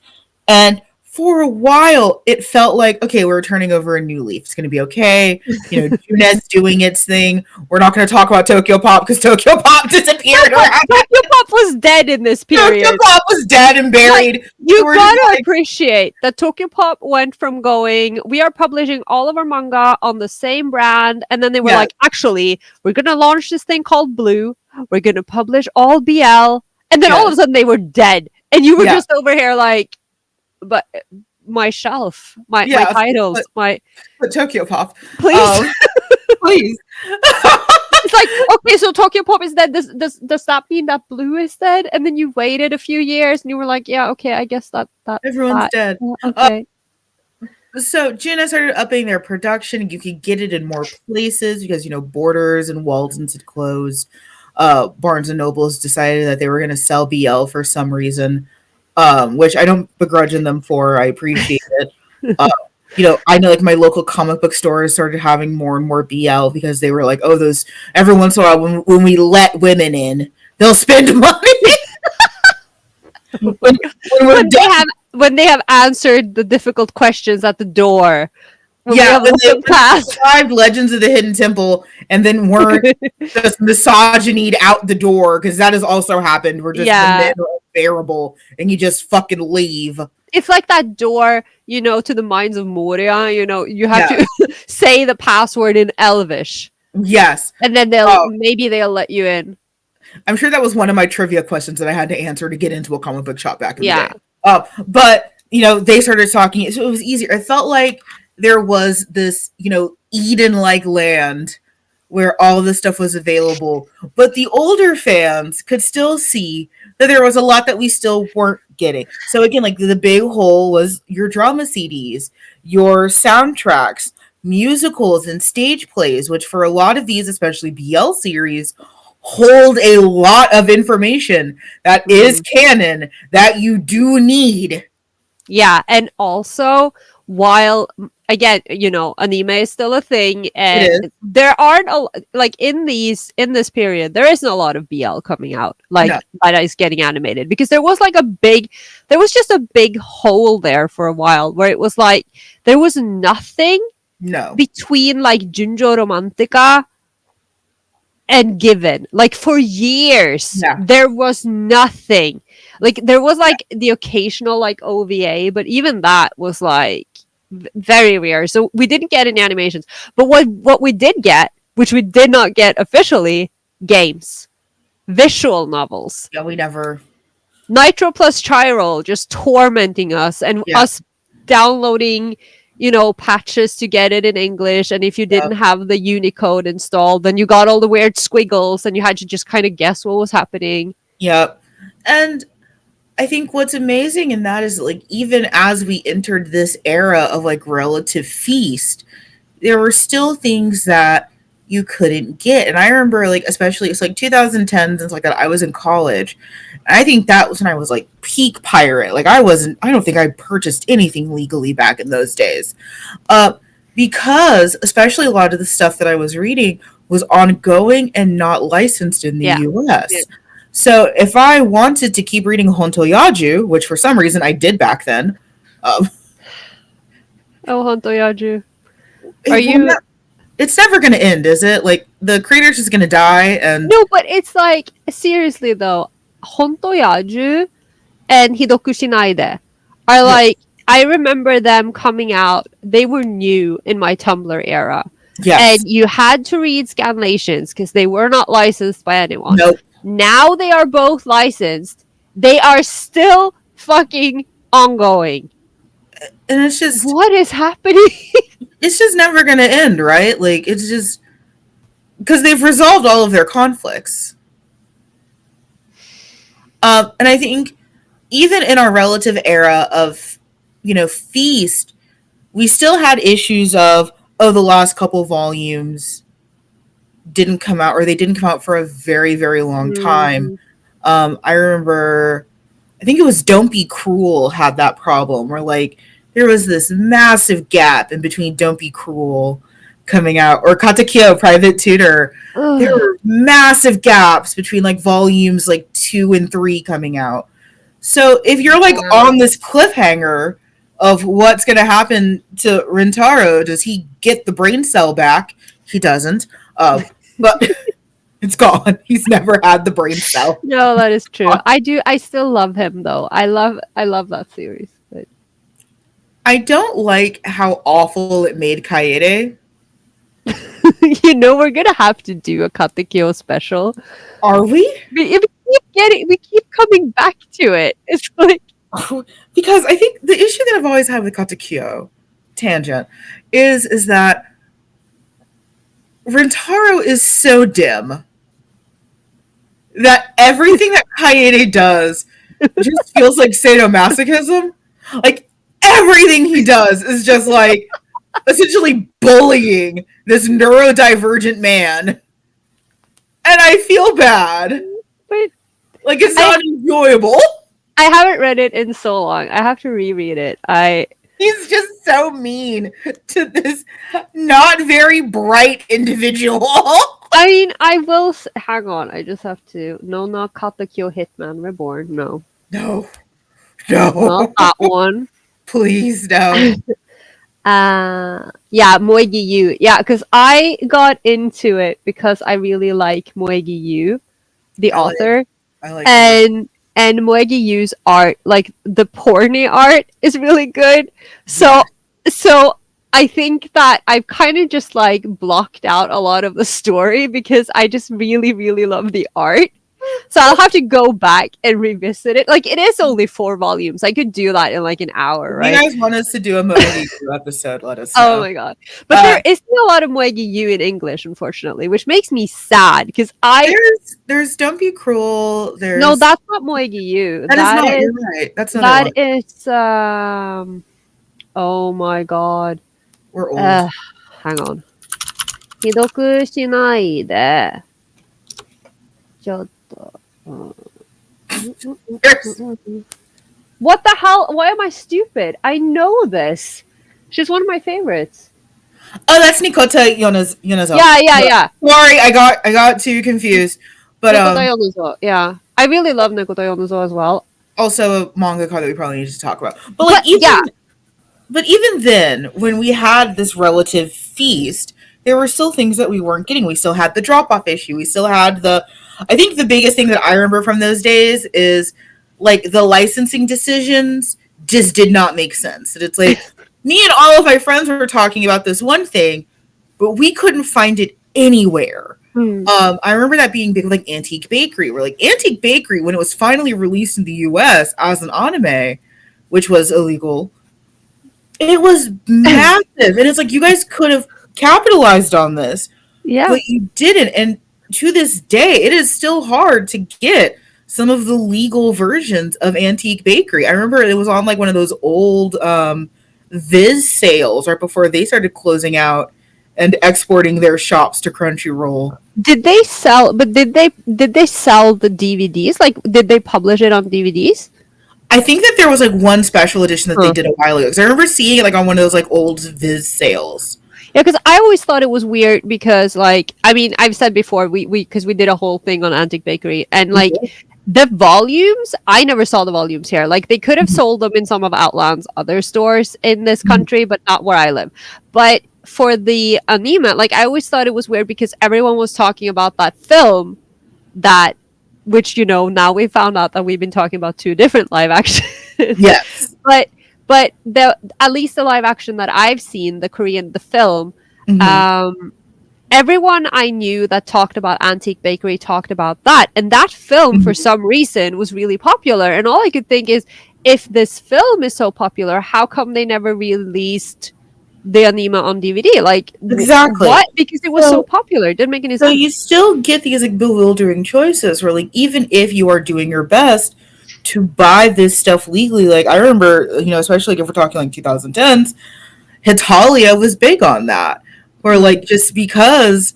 and for a while it felt like okay, we're turning over a new leaf. It's going to be okay. Junet's doing its thing. We're not going to talk about Tokyo Pop because Tokyo Pop disappeared around.
Tokyo Pop was dead in this
Tokyo
period.
Pop was dead and
Like,
buried.
you
We're just
gotta
like,
appreciate that Tokyo Pop went from going, we are publishing all of our manga on the same brand, and then they were
yeah,
like, actually, we're gonna launch this thing called Blue, we're gonna publish all BL, and then all of a
yes,
sudden they were dead. And you were
yeah,
just over here like, but my shelf, my
yeah.
titles,
But,
my
but Tokyo Pop,
please.
please.
It's like, okay, so Tokyo Pop is dead. Does that mean that Blue is dead? And then you waited a few years and you were like, yeah, okay, I guess
Everyone's
that
dead.
okay.
So Gina started upping their production. You could get it in more places because Borders and Walden's had closed. Barnes and Nobles decided that they were going to sell BL for some reason, which I don't begrudge them for. I appreciate it. Uh, I know like my local comic book stores started having more and more BL because they were like, oh, those every once in a while when we let women in, they'll spend money. when we're
when they have when they have answered the difficult questions at the door, when we
Yeah,
have
when
let
they
them pass.
survived Legends of the Hidden Temple and then weren't just misogynied out the door, because that has also happened, where just the
Yeah,
men are unbearable and you just fucking leave.
It's like that door, to the mines of Moria. You have
Yeah.
to say the password in Elvish,
Yes.
and then
Oh,
they'll let you in.
I'm sure that was one of my trivia questions that I had to answer to get into a comic book shop back in the
Yeah.
day. But they started talking, so it was easier. It felt like there was this, Eden-like land where all of this stuff was available, but the older fans could still see that there was a lot that we still weren't getting. So again, like the big hole was your drama CDs, your soundtracks, musicals and stage plays, which for a lot of these, especially BL series, hold a lot of information that is
Mhm.
canon that you do need.
Yeah, and also while again, anime is still a thing,
It
and
is.
there aren't like in this period, there isn't a lot of BL coming out
No,
like that is getting animated because there was just a big hole there for a while where it was like there was nothing
no.
between like Junjo Romantica and Given. Like for years,
Yeah.
there was nothing. Like there was like the occasional like OVA, but even that was like very rare. So we didn't get any animations. But what we did get, which we did not get officially, games, visual novels.
Yeah, we never.
Nitro plus Chiral just tormenting us and
Yeah.
us downloading, patches to get it in English. And if you
Yeah.
didn't have the Unicode installed, then you got all the weird squiggles and you had to just kind of guess what was happening.
Yep. And I think what's amazing in that is like even as we entered this era of like relative feast, there were still things that you couldn't get. And I remember like especially it's like 2010s and like that I was in college. And I think that was when I was like peak pirate. Like I don't think I purchased anything legally back in those days. Uh because especially a lot of the stuff that I was reading was ongoing and not licensed in the
Yeah.
US. So if I wanted to keep reading Hontoyaju, which for some reason I did back then, um,
Oh, Hontoyaju. Are
it will
you.
not, it's never going to end, is it? Like the creator's just going to die, and
No, but it's like, seriously though, Hontoyaju and Hidoku Shinaide are
yeah,
like, I remember them coming out. They were new in my Tumblr era. And
yes,
you had to read scanlations because they were not licensed by anyone.
nope,
Now they are both licensed. They are still fucking ongoing.
and
What is happening?
it's just never going to end, right? Like it's just because they've resolved all of their conflicts. And I think even in our relative era of feast, we still had issues of the last couple volumes didn't come out or they didn't come out for a very very long time.
Mhm.
I remember I think it was Don't Be Cruel had that problem where like there was this massive gap in between Don't Be Cruel coming out or Katakyo Private Tutor. There
Ugh.
were massive gaps between like volumes like 2 and 3 coming out. So if you're like
Yeah.
on this cliffhanger of what's going to happen to Rintaro, does he get the brain cell back? He doesn't. But it's gone. He's never had the brain cell.
No, that is true. I still love him though. I love that series. But
I don't like how awful it made Kaede.
we're gonna have to do a Katekyo special.
Are we?
We keep coming back to it. It's like
Because I think the issue that I've always had with Katakyo tangent is that Rentaro is so dim that everything that Kaede does just feels like sadomasochism. Like everything he does is just like essentially bullying this neurodivergent man. And I feel bad.
but
Like it's
I
not enjoyable.
I haven't read it in so long. I have to reread it.
He's just so mean to this not very bright individual.
I mean, I will hang on. I just have to. No, not Katekyo Hitman Reborn. No,
No,
not
no,
that one.
please no.
Yeah, Moegi Yu. Yeah, because I got into it because I really like Moegi Yu, the
I like,
author,
I like him.
and and Moegi Yu's art, like the porny art, is really good.
Yeah.
So I think that I've kind of just like blocked out a lot of the story because I just really, really love the art. So I'll have to go back and revisit it. Like it is only 4 volumes. I could do that in like an hour,
If you
right?
guys want us to do a Monopolies episode, let us
Oh
know.
my god. But
Uh,
there isn't a lot of Moegi Yu in English, unfortunately, which makes me sad because I
there's Don't Be Cruel.
no,
There's
that's not Moegi Yu.
that is not. You're right. That's another
That
one.
is oh my god.
We're old.
Uh hang on. 既読しないで。ちょっと。
Yes.
What the hell? Why am I stupid? I know this. She's one of my favorites.
Oh, that's Nikota Yonezawa.
Yeah.
Sorry, I got too confused. But
Nekoto Yonezawa. Yeah. I really love Nekoto Yonezawa as well.
also a manga card that we probably need to talk about. But like but even then, when we had this relative feast, there were still things that we weren't getting. We still had the drop off issue. We still had I think the biggest thing that I remember from those days is like the licensing decisions just did not make sense. And it's like me and all of my friends were talking about this one thing, but we couldn't find it anywhere. I remember that being big with like Antique Bakery, where like Antique Bakery, when it was finally released in the US as an anime, which was illegal, it was massive. And it's like you guys could have capitalized on this,
Yeah.
but you didn't. And to this day, it is still hard to get some of the legal versions of Antique Bakery. I remember it was on like one of those old Viz sales right before they started closing out and exporting their shops to Crunchyroll.
Did they sell? But did they sell the DVDs? Like, did they publish it on DVDs?
I think that there was like one special edition that they did a while ago. Because I remember seeing it like on one of those like old Viz sales.
Yeah, because I always thought it was weird because, like, I mean, I've said before, we because we did a whole thing on Antique Bakery, and like the volumes, I never saw the volumes here. Like, they could have sold them in some of Outland's other stores in this country, but not where I live. But for the anime, like, I always thought it was weird because everyone was talking about that film that, which, you know, now we found out that we've been talking about 2 different live actions.
Yes.
But at least the live action that I've seen, the film, everyone I knew that talked about Antique Bakery talked about that. And that film, for some reason, was really popular. And all I could think is, if this film is so popular, how come they never released the anime on DVD? Like,
exactly.
What? Because it was so popular. It didn't make any sense.
So you still get these like bewildering choices where like even if you are doing your best to buy this stuff legally, like I remember, you know, especially like if we're talking like 2010s, Hitalia was big on that. Where like just because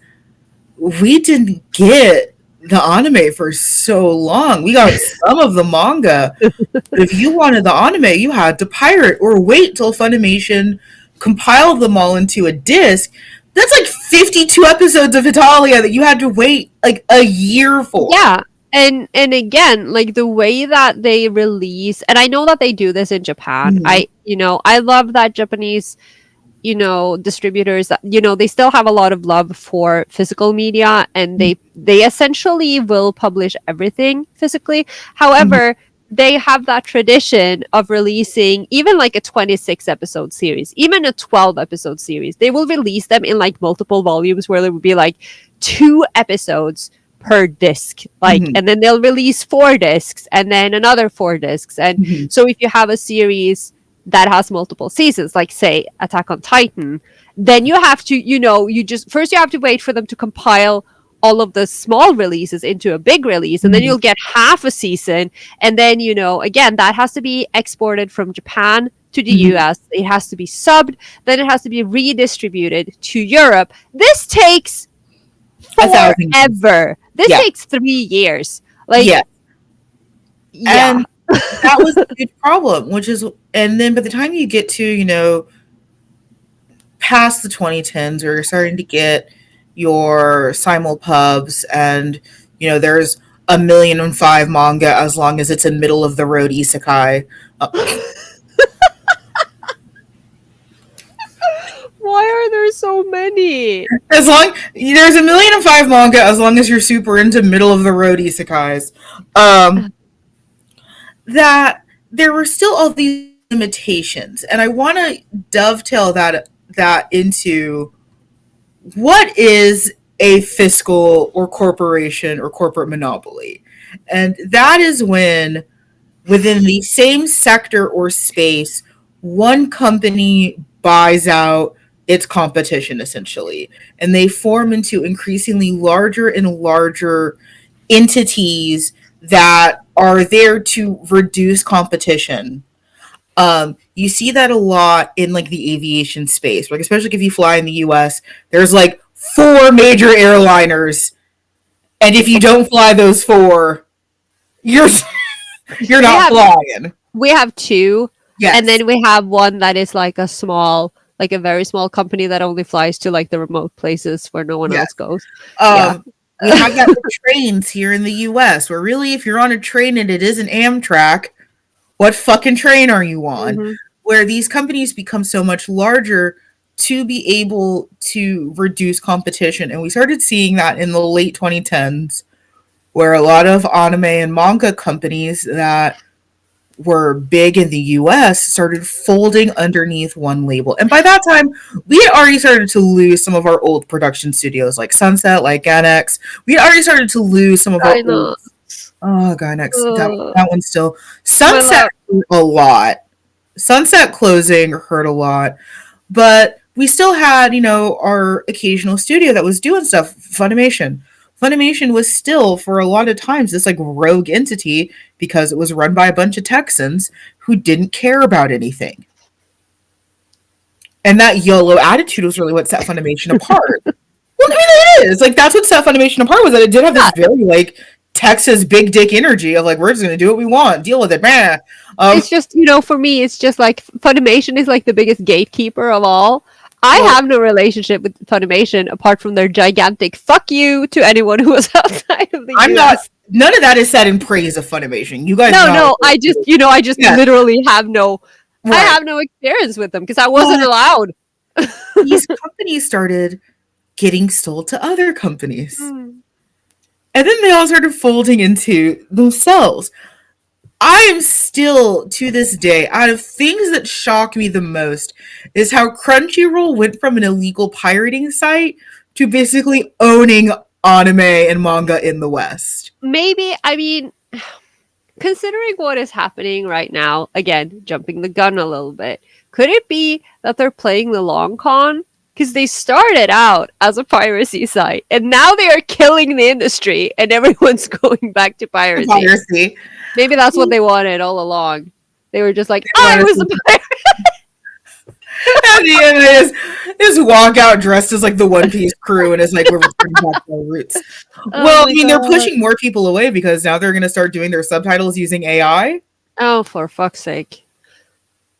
we didn't get the anime for so long, we got some of the manga. But if you wanted the anime, you had to pirate or wait till Funimation compiled them all into a disc. That's like 52 episodes of Hitalia that you had to wait like a year for.
Yeah. And again, like the way that they release, and I know that they do this in Japan. I love that Japanese, distributors that, they still have a lot of love for physical media, and they essentially will publish everything physically. However, they have that tradition of releasing even like a 26 episode series, even a 12 episode series. They will release them in like multiple volumes where there will be like 2 episodes per disc, like, and then they'll release 4 discs and then another 4 discs. And so if you have a series that has multiple seasons, like say Attack on Titan, then you have to, you have to wait for them to compile all of the small releases into a big release, and then you'll get half a season. And then, again, that has to be exported from Japan to the US. It has to be subbed. Then it has to be redistributed to Europe. This takes forever. This takes 3 years. Like,
And that was a big problem, and then by the time you get to, past the 2010s, where you're starting to get your simulpubs and, there's 1,000,005 manga as long as it's a middle of the road isekai.
Why are there so many?
There's 1,000,005 manga as long as you're super into middle of the road isekais. that there were still all these limitations, and I want to dovetail that into what is a fiscal or corporation or corporate monopoly. And that is when within the same sector or space, one company buys out its competition essentially, and they form into increasingly larger and larger entities that are there to reduce competition. You see that a lot in like the aviation space, like especially if you fly in the US, there's like four major airliners, and if you don't fly those four, you're you're
We
not
have
flying.
we have two, and
Yes.
then we have one that is like a small, like a very small company that only flies to like the remote places where no one
Yes.
else goes. Yeah.
Um, we have that with trains here in the US, where really, if you're on a train and it isn't Amtrak, what fucking train are you on?
Mhm.
Where these companies become so much larger to be able to reduce competition. And we started seeing that in the late 2010s, where a lot of anime and manga companies that were big in the US started folding underneath one label. And by that time, we had already started to lose some of our old production studios like Sunset, like Ganex. We had already started to lose some of our
I
old
know.
Ganex.
Uh,
That one still.
my
Sunset
love.
hurt a lot. Sunset closing hurt a lot. But we still had, our occasional studio that was doing stuff. Funimation. Funimation was still, for a lot of times, this like rogue entity because it was run by a bunch of Texans who didn't care about anything. And that YOLO attitude was really what set Funimation apart. Well, I mean, it is. Like, that's what set Funimation apart was that it did have this
Yeah,
very, like, Texas big dick energy of, like, we're just going to do what we want, deal with it, man.
it's just, for me, it's just like Funimation is like the biggest gatekeeper of all. I
Well,
have no relationship with Funimation apart from their gigantic fuck you to anyone who was outside of the
I'm not,
US.
none of that is said in praise of Funimation. You guys
No,
know.
no, I just
Yeah,
literally have I
right.
have no experience with them because I wasn't
But
allowed.
these companies started getting sold to other companies.
Mm.
And then they all started folding into themselves. I am still, to this day, out of things that shock me the most, is how Crunchyroll went from an illegal pirating site to basically owning anime and manga in the West.
Maybe, I mean, considering what is happening right now, again, jumping the gun a little bit, could it be that they're playing the long con? Because they started out as a piracy site and now they are killing the industry and everyone's going back to piracy.
Piracy.
Maybe that's what they wanted all along. They were just like,
They
I
wanted
was a
to-
pirate.
At the end, they just walk out dressed as like the One Piece crew and it's like we're returning back to our roots.
Oh
Well,
my
I mean, they're
god.
pushing more people away because now they're going to start doing their subtitles using AI.
Oh, for fuck's sake.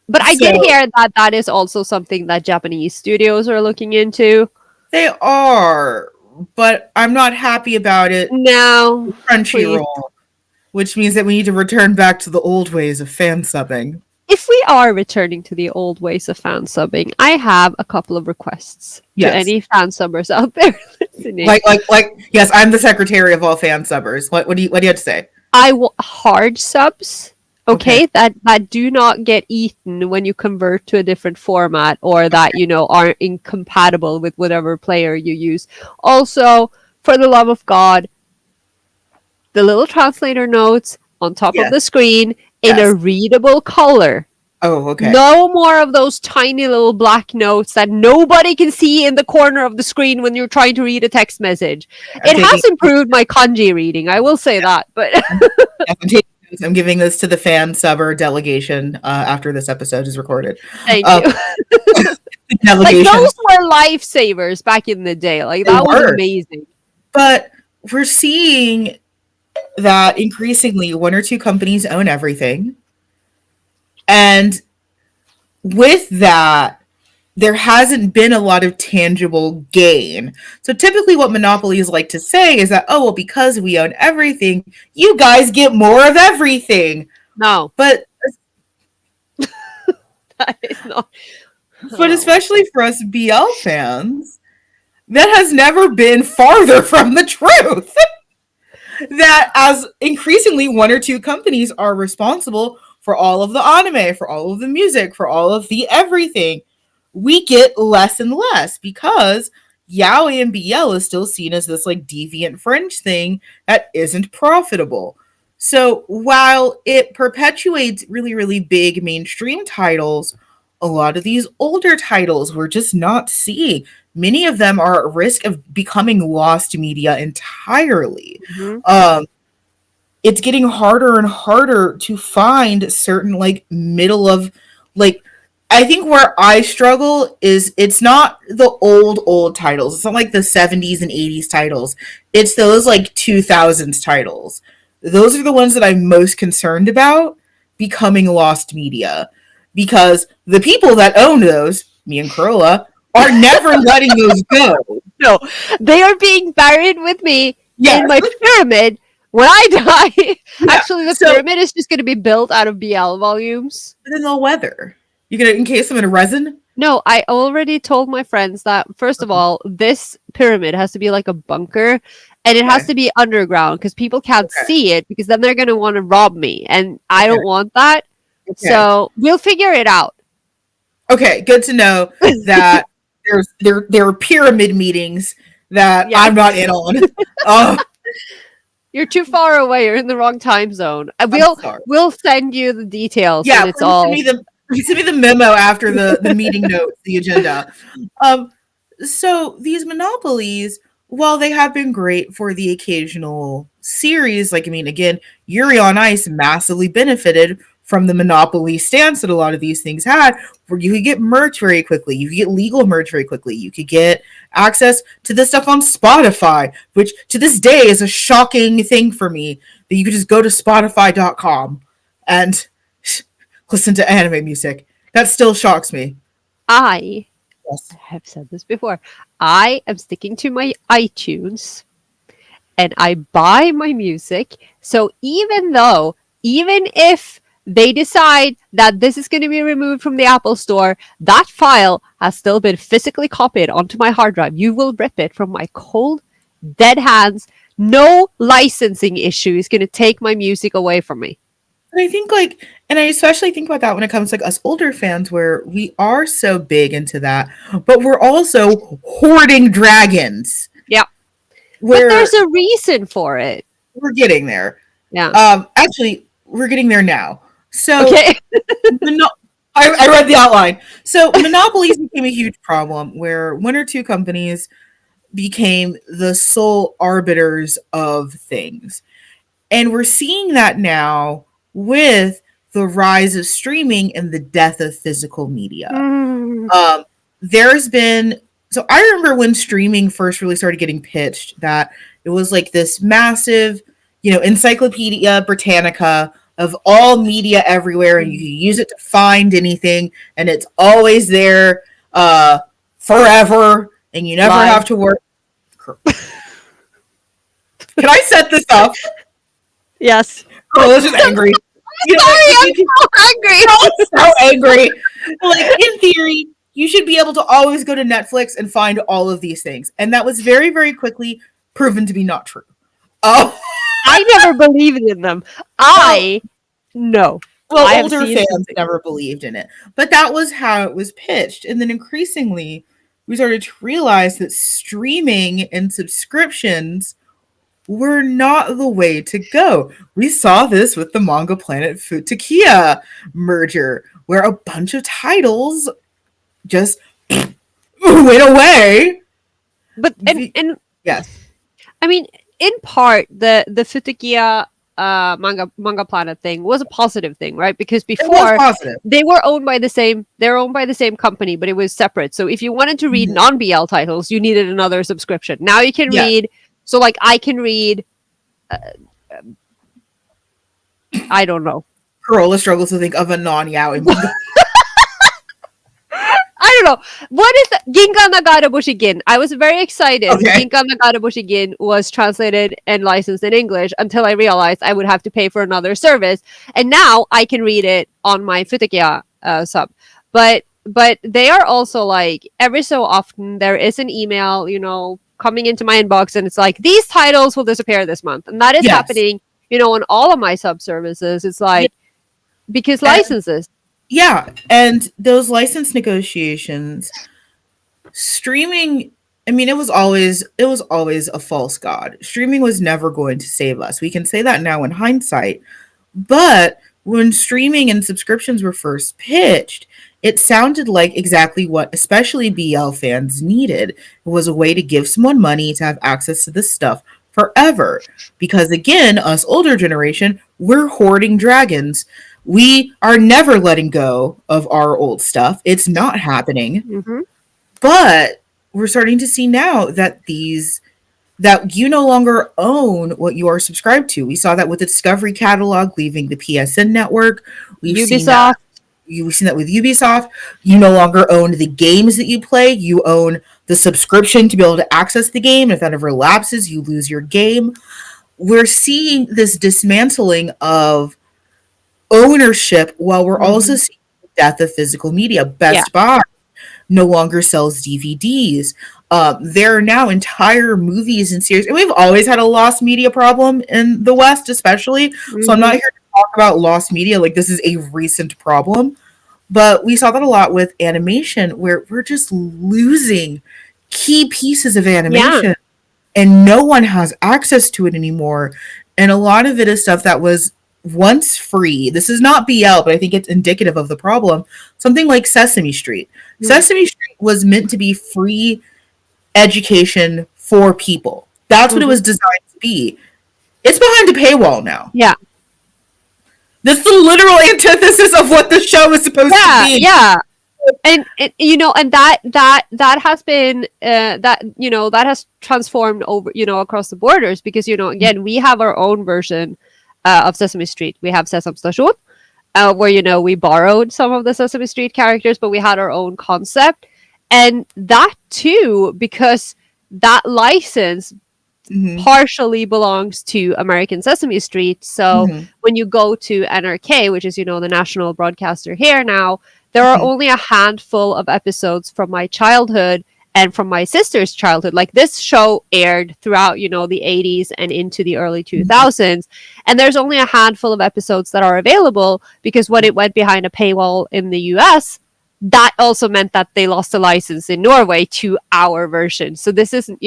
But I did
So
hear that that is also something that Japanese studios are looking into.
they are, but I'm not happy about it.
No, please.
Crunchyroll, which means that we need to return back to the old ways of fan subbing.
If we are returning to the old ways of fan subbing, I have a couple of requests to
Yes,
any fan subbers out there listening.
like. Yes, I'm the secretary of all fan subbers. What do you have to say?
I want hard subs,
Okay.
okay, that do not get eaten when you convert to a different format or that aren't incompatible with whatever player you use. Also, for the love of God, the little translator notes on top of
Yes.
the screen in a
Yes.
readable color.
Oh, okay.
No more of those tiny little black notes that nobody can see in the corner of the screen when you're trying to read a text message.
I'm
It
taking.
has improved my kanji reading, I will say that, but
I'm taking. I'm giving this to the fan subber delegation after this episode is recorded.
thank
Uh,
you. Like
delegation.
those were lifesavers back in the day. Like
They
that was
were,
amazing.
but we're seeing that increasingly one or two companies own everything, and with that, there hasn't been a lot of tangible gain. So typically what monopolies like to say is that, oh, well, because we own everything, you guys get more of everything.
No,
But
that is not.
but
Oh my
especially for us BL fans, that has never been farther from the truth. that as increasingly one or two companies are responsible for all of the anime, for all of the music, for all of the everything, we get less and less because yaoi and BL is still seen as this like deviant fringe thing that isn't profitable. So while it perpetuates really, really big mainstream titles, a lot of these older titles we're just not seeing. Many of them are at risk of becoming lost media entirely.
Mhm.
Um, it's getting harder and harder to find certain like middle of like I think where I struggle is it's not the old titles. It's not like the 70s and 80s titles. It's those like 2000s titles. Those are the ones that I'm most concerned about becoming lost media because the people that own those, me and Carola, are never letting those go.
No, they are being buried with me
Yes.
in my pyramid when I die.
Yeah.
Actually, the
So
pyramid is just going to be built out of BL volumes.
then they'll weather. You gonna encase them in resin?
No, I already told my friends that, first of all, this pyramid has to be like a bunker and it has
Okay.
to be underground because people can't
Okay.
see it because then they're going to want to rob me. And I
Okay.
don't want that.
Okay.
So we'll figure it out.
Okay, good to know that there are pyramid meetings that
Yes.
I'm not in on. Oh,
You're too far away. You're in the wrong time zone.
sorry.
We'll send you the details
Yeah,
when it's all.
please send me the memo after the meeting notes, the agenda. Um, so these monopolies, while they have been great for the occasional series, like I mean, again, Yuri on Ice massively benefited from the monopoly stance that a lot of these things had, where you could get merch very quickly, you could get legal merch very quickly, you could get access to this stuff on Spotify, which to this day is a shocking thing for me that you could just go to Spotify.com and listen to anime music. That still shocks me.
I
Yes.
have said this before. I am sticking to my iTunes and I buy my music. So even if they decide that this is going to be removed from the Apple Store, that file has still been physically copied onto my hard drive. You will rip it from my cold, dead hands. No licensing issue is going to take my music away from me.
And I think like, and I especially think about that when it comes to like us older fans, where we are so big into that, but we're also hoarding dragons.
Yeah. But
Where
there's a reason for it.
we're getting there.
Yeah.
Actually, we're getting there now. So,
Okay.
I read the outline. So, monopolies became a huge problem where one or two companies became the sole arbiters of things. And we're seeing that now with the rise of streaming and the death of physical media.
Mm.
There's been, so I remember when streaming first really started getting pitched that it was like this massive, Encyclopedia Britannica of all media everywhere, and you can use it to find anything, and it's always there forever, and you never
Live.
have to work. Can I set this up?
Yes.
Oh, this is angry.
Sorry, I'm so angry.
So angry. Like, in theory, you should be able to always go to Netflix and find all of these things. And that was very, very quickly proven to be not true. Oh,
I never believed in them. No.
well,
I have
older
seen
fans
something.
never believed in it. But that was how it was pitched. And then increasingly, we started to realize that streaming and subscriptions were not the way to go. We saw this with the Manga Planet Futakia merger, where a bunch of titles just went away.
But and
Yes.
I mean, in part, the Futukia manga planet thing was a positive thing, right? Because
It was
before
positive.
they were owned by the same company, but it was separate. So if you wanted to read
Mhm.
non-BL titles, you needed another subscription. Now you can
Yeah.
read. So like I can read. I don't know.
Carola struggles to think of a non-yaoi manga.
I don't know. What is that? Ginkan Nagara Bushigin? I was very excited when
Okay.
Ginkan Nagara Bushigin was translated and licensed in English until I realized I would have to pay for another service. And now I can read it on my Futukia sub. But they are also like every so often there is an email, coming into my inbox and it's like, these titles will disappear this month. And that is happening, on all of my sub services. It's like, because licenses.
Yeah. And those license negotiations, streaming, I mean, it was always a false god. Streaming was never going to save us. We can say that now in hindsight. But when streaming and subscriptions were first pitched, it sounded like exactly what especially BL fans needed. It was a way to give someone money to have access to this stuff forever. Because again, us older generation, we're hoarding dragons. We are never letting go of our old stuff. It's not happening.
Mm-hmm.
But we're starting to see now that that you no longer own what you are subscribed to. We saw that with the Discovery catalog leaving the PSN network. We've seen that with Ubisoft. You no longer own the games that you play. You own the subscription to be able to access the game. If that ever lapses, you lose your game. We're seeing this dismantling of ownership while we're also seeing the death of physical media. Best Buy no longer sells DVDs. There are now entire movies and series, and we've always had a lost media problem in the West, especially. So I'm not here to talk about lost media like this is a recent problem, but we saw that a lot with animation, where we're just losing key pieces of animation, and no one has access to it anymore. And a lot of it is stuff that was once free. This is not BL, but I think it's indicative of the problem. Something like Sesame Street. Sesame Street was meant to be free education for people. That's what it was designed to be. It's behind a paywall now.
Yeah.
That's the literal antithesis of what the show is supposed to be.
Yeah. And that has been that has transformed over across the borders, because again, we have our own version of Sesame Street. We have Sesame Station, where we borrowed some of the Sesame Street characters, but we had our own concept. And that too, because that license partially belongs to American Sesame Street. So when you go to NRK, which is the national broadcaster here now, there are only a handful of episodes from my childhood and from my sister's childhood. Like, this show aired throughout the 80s and into the early 2000s, and there's only a handful of episodes that are available, because when it went behind a paywall in the US, that also meant that they lost a license in Norway to our version. So this isn't,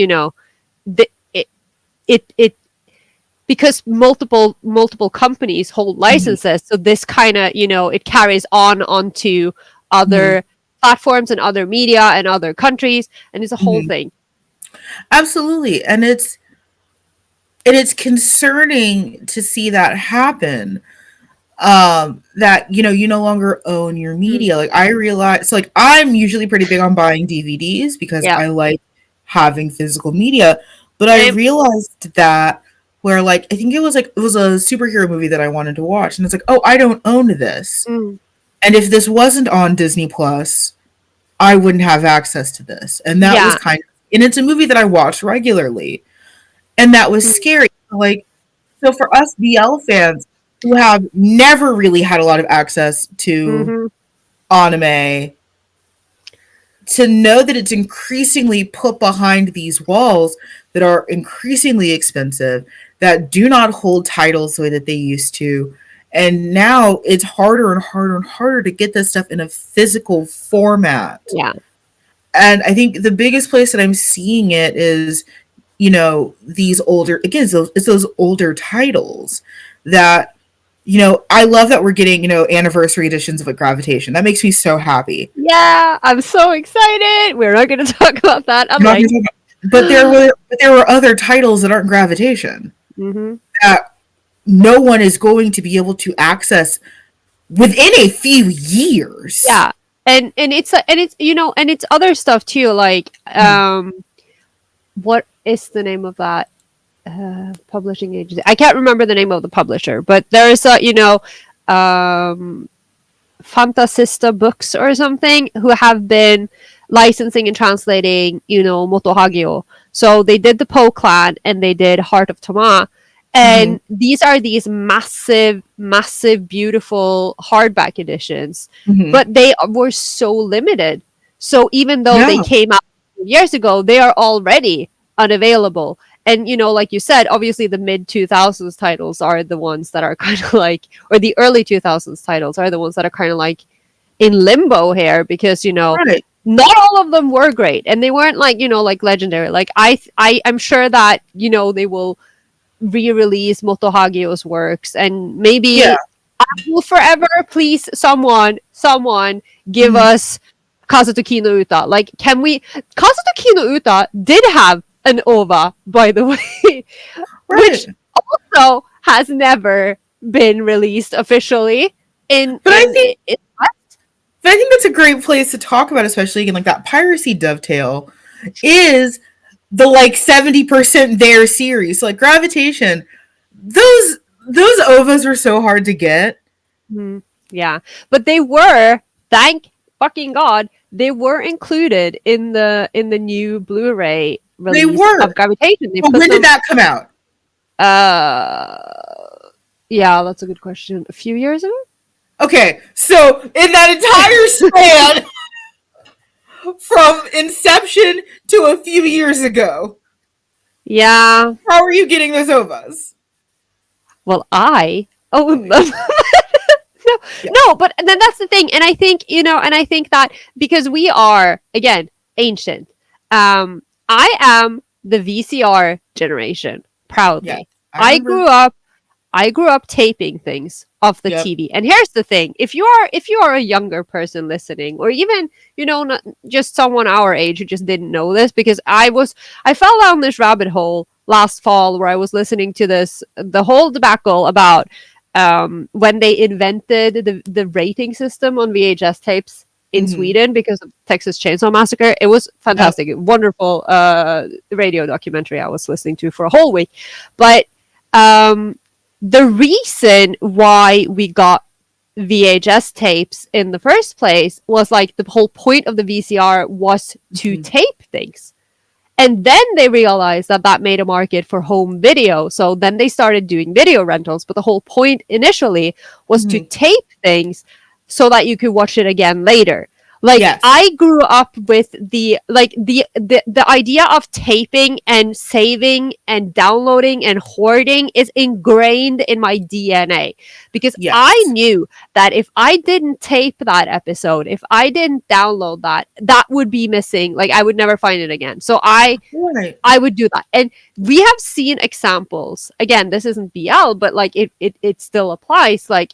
because multiple companies hold licenses. So this kind of, it carries on onto other platforms and other media and other countries, and it's a whole thing.
Absolutely. And it's concerning to see that happen. That you no longer own your media. Like, I realize, like, I'm usually pretty big on buying DVDs because I like having physical media, but I realized that, where, like, I think it was a superhero movie that I wanted to watch, and it's like, oh, I don't own this, and if this wasn't on Disney Plus, I wouldn't have access to this. And that was and it's a movie that I watch regularly, and that was scary. Like, so for us BL fans who have never really had a lot of access to anime, to know that it's increasingly put behind these walls that are increasingly expensive, that do not hold titles the way that they used to. And now it's harder and harder and harder to get this stuff in a physical format.
Yeah.
And I think the biggest place that I'm seeing it is, these older, again, it's those older titles that, I love that we're getting, anniversary editions of Gravitation. That makes me so happy.
Yeah, I'm so excited. We're not going to talk about that.
But there were other titles that aren't Gravitation that no one is going to be able to access within a few years.
Yeah, and it's other stuff too. Like, what is the name of that publishing agency? I can't remember the name of the publisher, but there is Fantasista Books or something, who have been licensing and translating, Moto Hagio. So they did the Po Clan and they did Heart of Tama. And these are these massive, beautiful hardback editions. But they were so limited. So even though they came out years ago, they are already unavailable. And like you said, obviously the mid 2000s titles are the ones that are kind of like, or the early 2000s titles are the ones that are kind of like in limbo here, because
Right.
not all of them were great, and they weren't like like legendary. Like I'm sure that they will re-release Moto Hagio's works, and
Yeah.
maybe I will forever please someone give
Mhm.
us Kazutoki no Uta. Like, can we? Kazutoki no Uta did have an OVA, by the way,
Right.
which also has never been released officially in
But I
in,
think
in
but I think that's a great place to talk about, especially in like that piracy dovetail, is the like 70% there series. So like Gravitation, those those ovas were so hard to get.
Mhm. Yeah, but they were, thank fucking God, they were included in the new Blu-ray
They
release of
were.
Gravitation. They
But
put
when did
them.
that come out?
Yeah, that's a good question. A few years ago.
Okay, so in that entire span from inception to a few years ago,
Yeah.
how are you getting those ovas?
Well, I own them. No,
Yeah.
no, but then that's the thing, and I think and I think that because we are again ancient, I am the VCR generation
Yeah.
proudly.
I
I
remember.
grew up I grew up taping things off the
Yep.
TV. And here's the thing: if you are a younger person listening, or even not just someone our age who just didn't know this, because I fell down this rabbit hole last fall where I was listening to the whole debacle about when they invented the rating system on VHS tapes in
Mm-hmm.
Sweden because of Texas Chainsaw Massacre. It was
Yep.
fantastic, wonderful radio documentary I was listening to for a whole week. But um, the reason why we got VHS tapes in the first place was like the whole point of the VCR was to
Mm-hmm.
tape things. And then they realized that that made a market for home video. So then they started doing video rentals. But the whole point initially was to
Mm-hmm.
tape things so that you could watch it again later. Like,
Yes.
I grew up with the idea of taping and saving and downloading and hoarding is ingrained in my DNA, because I
Yes.
knew that if I didn't tape that episode, if I didn't download that, that would be missing. Like, I would never find it again. So
Right.
I would do that. And we have seen examples. Again, this isn't BL, but like it still applies. Like,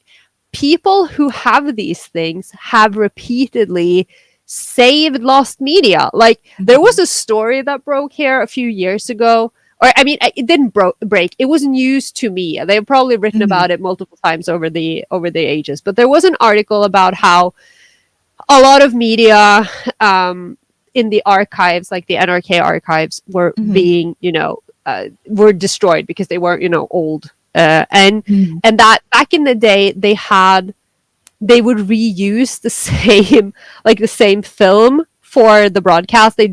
people who have these things have repeatedly saved lost media. Like, there
Mm-hmm.
was a story that broke here a few years ago. Or I mean, it didn't break. It was news to me. They've probably written
Mm-hmm.
about it multiple times over the ages. But there was an article about how a lot of media in the archives, like the NRK archives, were
Mm-hmm.
being, were destroyed because they were, old. And
Mm-hmm.
and that back in the day, they would reuse the same like the same film for the broadcast. They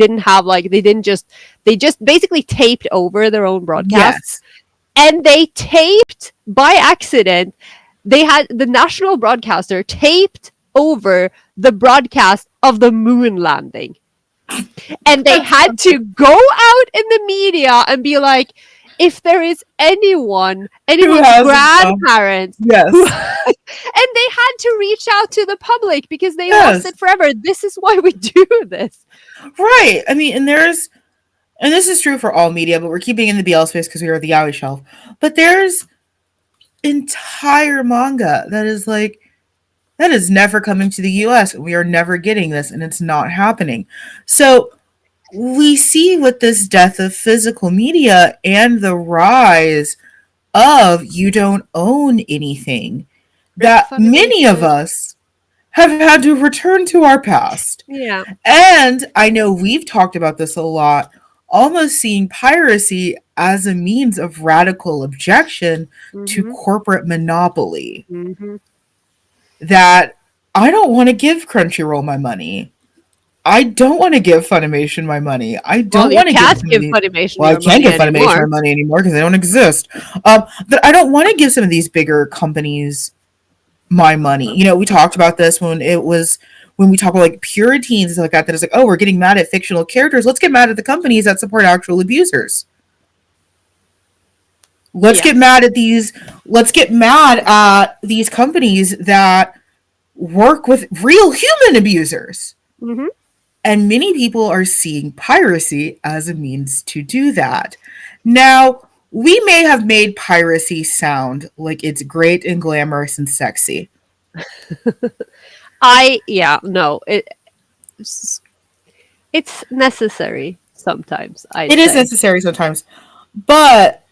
just basically taped over their own broadcasts,
Yes.
and they taped by accident. They had the national broadcaster taped over the broadcast of the moon landing, and they had to go out in the media and be like, if there is
Who
anyone's
has
grandparents who
yes.
and they had to reach out to the public because they lost
Yes.
it forever. This is why we do this.
Right. I mean, and this is true for all media, but we're keeping in the BL space because we are the Yaoi Shelf. But there's entire manga that is like that is never coming to the US. We are never getting this, and it's not happening. So we see with this death of physical media and the rise of you don't own anything that many of
Funimation.
us have had to return to our past.
Yeah.
And I know we've talked about this a lot, almost seeing piracy as a means of radical objection to
Mm-hmm.
corporate monopoly.
Mm-hmm.
That I don't want to give Crunchyroll my money. I don't want to give Funimation my money. I
Well,
don't
you
want to give
can't
some of
give
these.
Funimation
Well, I
your
can't
money
give Funimation
anymore.
my money anymore because they don't exist. But I don't want to give some of these bigger companies my money. You know, we talked about this when when we talk about like Puritans and stuff like that, that it's like, oh, we're getting mad at fictional characters. Let's get mad at the companies that support actual abusers. Let's get mad at these. Let's get mad at these companies that work with real human abusers.
Mm-hmm.
And many people are seeing piracy as a means to do that. Now, we may have made piracy sound like it's great and glamorous and sexy.
No, it's necessary sometimes.
It is necessary sometimes. But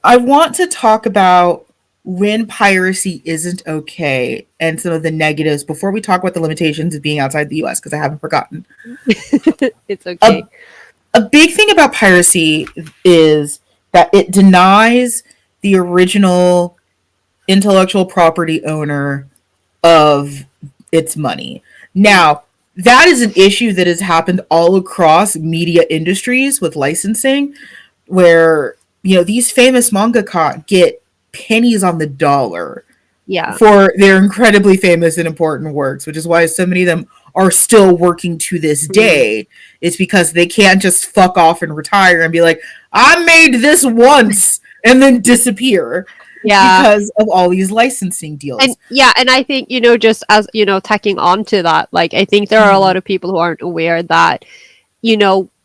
I want to talk about when piracy isn't okay and some of the negatives before we talk about the limitations of being outside the US, because I haven't forgotten.
It's okay.
A big thing about piracy is that it denies the original intellectual property owner of its money. Now, that is an issue that has happened all across media industries with licensing, where these famous mangaka get pennies on the dollar for their incredibly famous and important works, which is why so many of them are still working to this day. It's because they can't just fuck off and retire and be like, I made this once and then disappear. Because of all these licensing deals.
And I think, just as, tacking on to that, like, I think there are a lot of people who aren't aware that,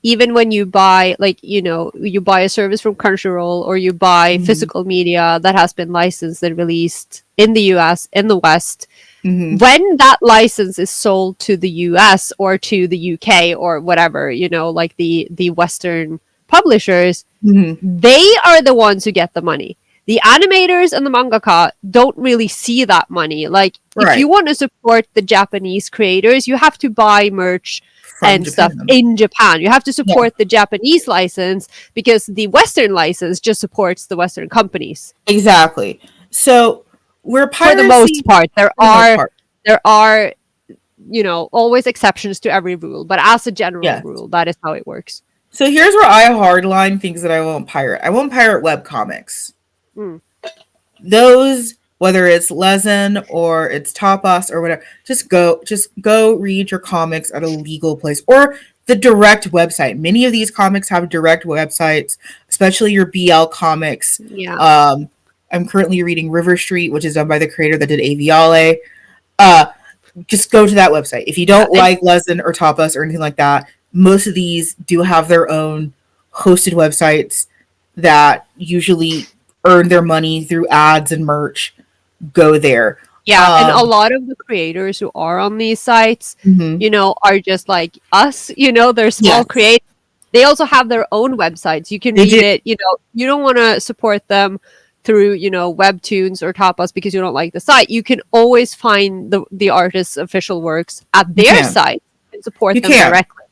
even when you buy, like, you buy a service from Crunchyroll or you buy physical media that has been licensed and released in the US, in the West, when that license is sold to the US or to the UK or whatever, like the Western publishers, they are the ones who get the money. The animators and the mangaka don't really see that money. Like, if you want to support the Japanese creators, you have to buy merch and stuff in Japan. You have to support the Japanese license because the Western license just supports the Western companies.
Exactly. So, where piracy...
For the most part, there are always exceptions to every rule, but as a general rule, that is how it works.
So here's where I hardline things that I won't pirate. I won't pirate webcomics. Those, whether it's Lezen or it's Tapas or whatever, just go read your comics at a legal place or the direct website. Many of these comics have direct websites, especially your BL comics. I'm currently reading River Street, which is done by the creator that did Aviale. Just go to that website. If you don't like Lezen or Tapas or anything like that, most of these do have their own hosted websites that usually earn their money through ads and merch. Go there.
And a lot of the creators who are on these sites, are just like us, they're small creators. They also have their own websites. You can read it, you don't want to support them through, Webtoons or Tapas because you don't like the site. You can always find the artist's official works at their site and support them directly.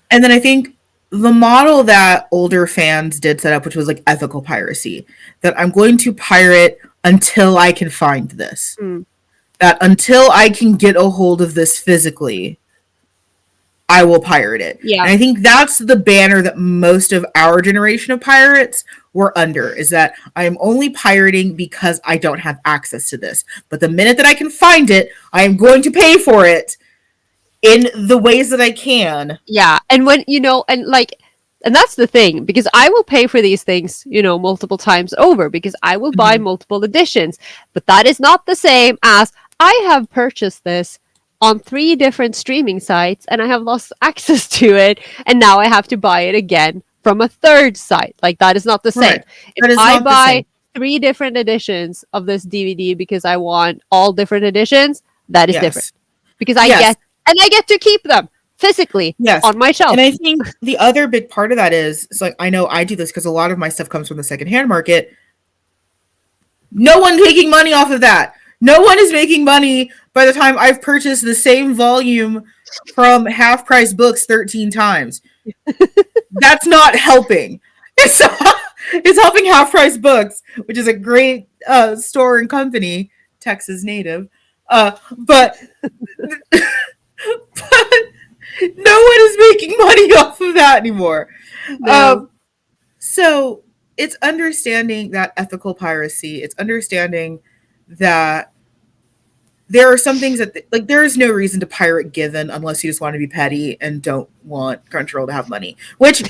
And then I think the model that older fans did set up, which was like ethical piracy, that I'm going to pirate until I can find this. That until I can get a hold of this physically, I will pirate it. And I think that's the banner that most of our generation of pirates were under, is that I am only pirating because I don't have access to this. But the minute that I can find it, I am going to pay for it in the ways that I can.
And when, and that's the thing, because I will pay for these things, multiple times over because I will buy multiple editions. But that is not the same as I have purchased this on 3 different streaming sites and I have lost access to it. And now I have to buy it again from a 3rd site. Like, that is not the same. If I buy 3 different editions of this DVD because I want all different editions, that is different. Because I get to keep them physically on my shelf.
And I think the other big part of that is, it's like, I know I do this because a lot of my stuff comes from the secondhand market. No one taking money off of that. No one is making money by the time I've purchased the same volume from Half Price Books 13 times. That's not helping. It's helping Half Price Books, which is a great store and company, Texas native. But no one is making money off of that anymore. So it's understanding that ethical piracy. It's understanding that there are some things that like there is no reason to pirate Given unless you just want to be petty and don't want Crunchyroll to have money. Which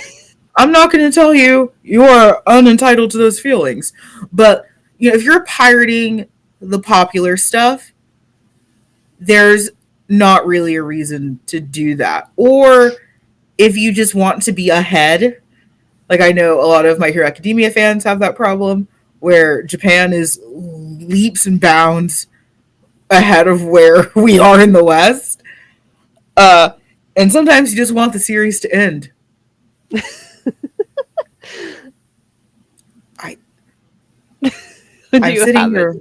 I'm not going to tell you you are unentitled to those feelings, but you know if you're pirating the popular stuff, there's not really a reason to do that. Or if you just want to be ahead, like I know a lot of My Hero Academia fans have that problem where Japan is leaps and bounds ahead of where we are in the West. Uh, and sometimes you just want the series to end. I
Do
I'm
you
sitting
have
here,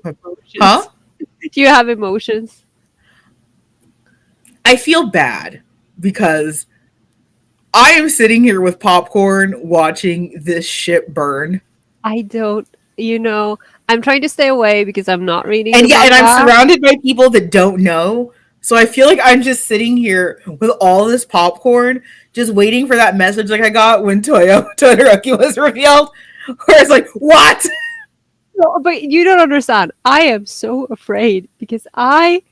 huh?
emotions? Do you have emotions?
I feel bad because I am sitting here with popcorn watching this ship burn.
I don't, you know, I'm trying to stay away because I'm not reading the
And yeah, and I'm
manga.
surrounded by people that don't know. So I feel like I'm just sitting here with all this popcorn, just waiting for that message like I got when Toyo Todoroki was revealed. Where it's like, what?
No, but you don't understand. I am so afraid because
And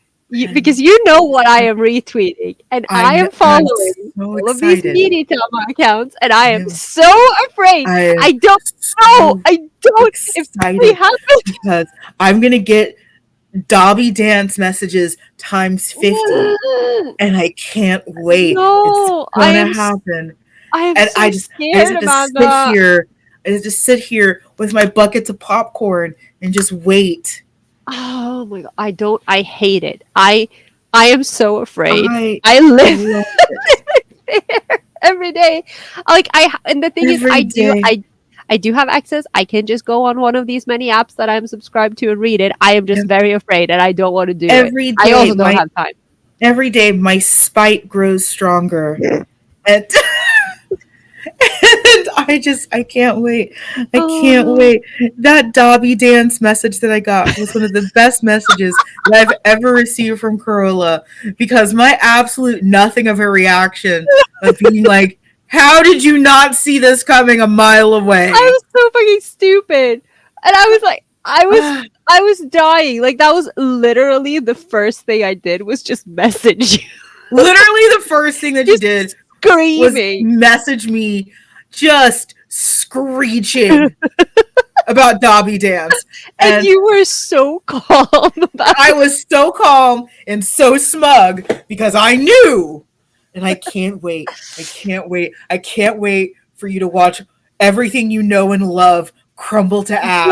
because you know what I am retweeting, and I am
I'm
following
so
all of these
excited.
Tama accounts, and I
I
am
am
so afraid.
I am
I don't know.
so
I don't. If something
excited
happens,
because I'm gonna get Dobby Dance messages times 50 and I can't wait. It's
no,
gonna happen.
I am
And
so
I just
scared,
have to sit
Amanda.
here. I just sit here with my buckets of popcorn and just wait.
Oh my god, I don't. I hate it. I am so afraid.
I
I live
love it
there every day. Like and the thing is,
every day.
I do have access. I can just go on one of these many apps that I'm subscribed to and read it. I am just very afraid, and I don't want to do it.
Every
I
day,
also don't have time.
every day, my spite grows stronger, and and I can't wait. I
Oh
can't
no.
wait. That Dobby Dance message that I got was one of the best messages that I've ever received from Carola because my absolute nothing of a reaction of being like, how did you not see this coming a mile
I
away?
was so fucking stupid. And I was like, I was dying. Like that was literally the first thing I did was just message you.
Literally, the first thing that you
Just
did was
screaming.
message me just screeching about Dobby Dance.
And
And
you were so calm about
I
it.
was so calm and so smug because I knew. And I can't wait. I can't wait. I can't wait for you to watch everything you know and love crumble to ash.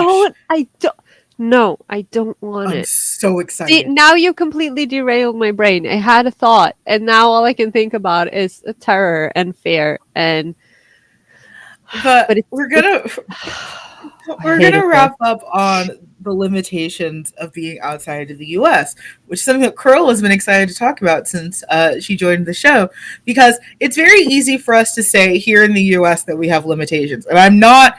I don't no, I don't want
I'm
it.
so
See,
excited.
now you completely derailed my brain. I had a thought, and now all I can think about is terror and fear and
But
but it's I
we're
hate
gonna
it there.
wrap up on the limitations of being outside of the U.S., which is something that Curl has been excited to talk about since she joined the show, because it's very easy for us to say here in the U.S. that we have limitations, and I'm not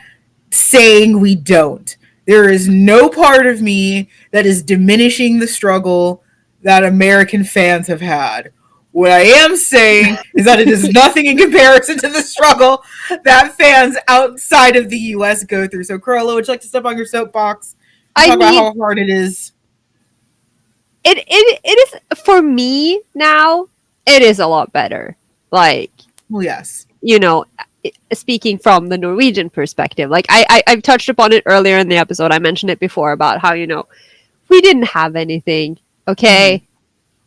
saying we don't. There is no part of me that is diminishing the struggle that American fans have had. What I am saying is that it is nothing in comparison to the struggle that fans outside of the US go through. So, Carola, would you like to step on your soapbox and
I
talk about
mean,
how hard it is?
it is for me now. It is a lot better. Like
Well, yes.
you know, speaking from the Norwegian perspective, like I've touched upon it earlier in the episode. I mentioned it before about how we didn't have anything,
Mm-hmm.
okay,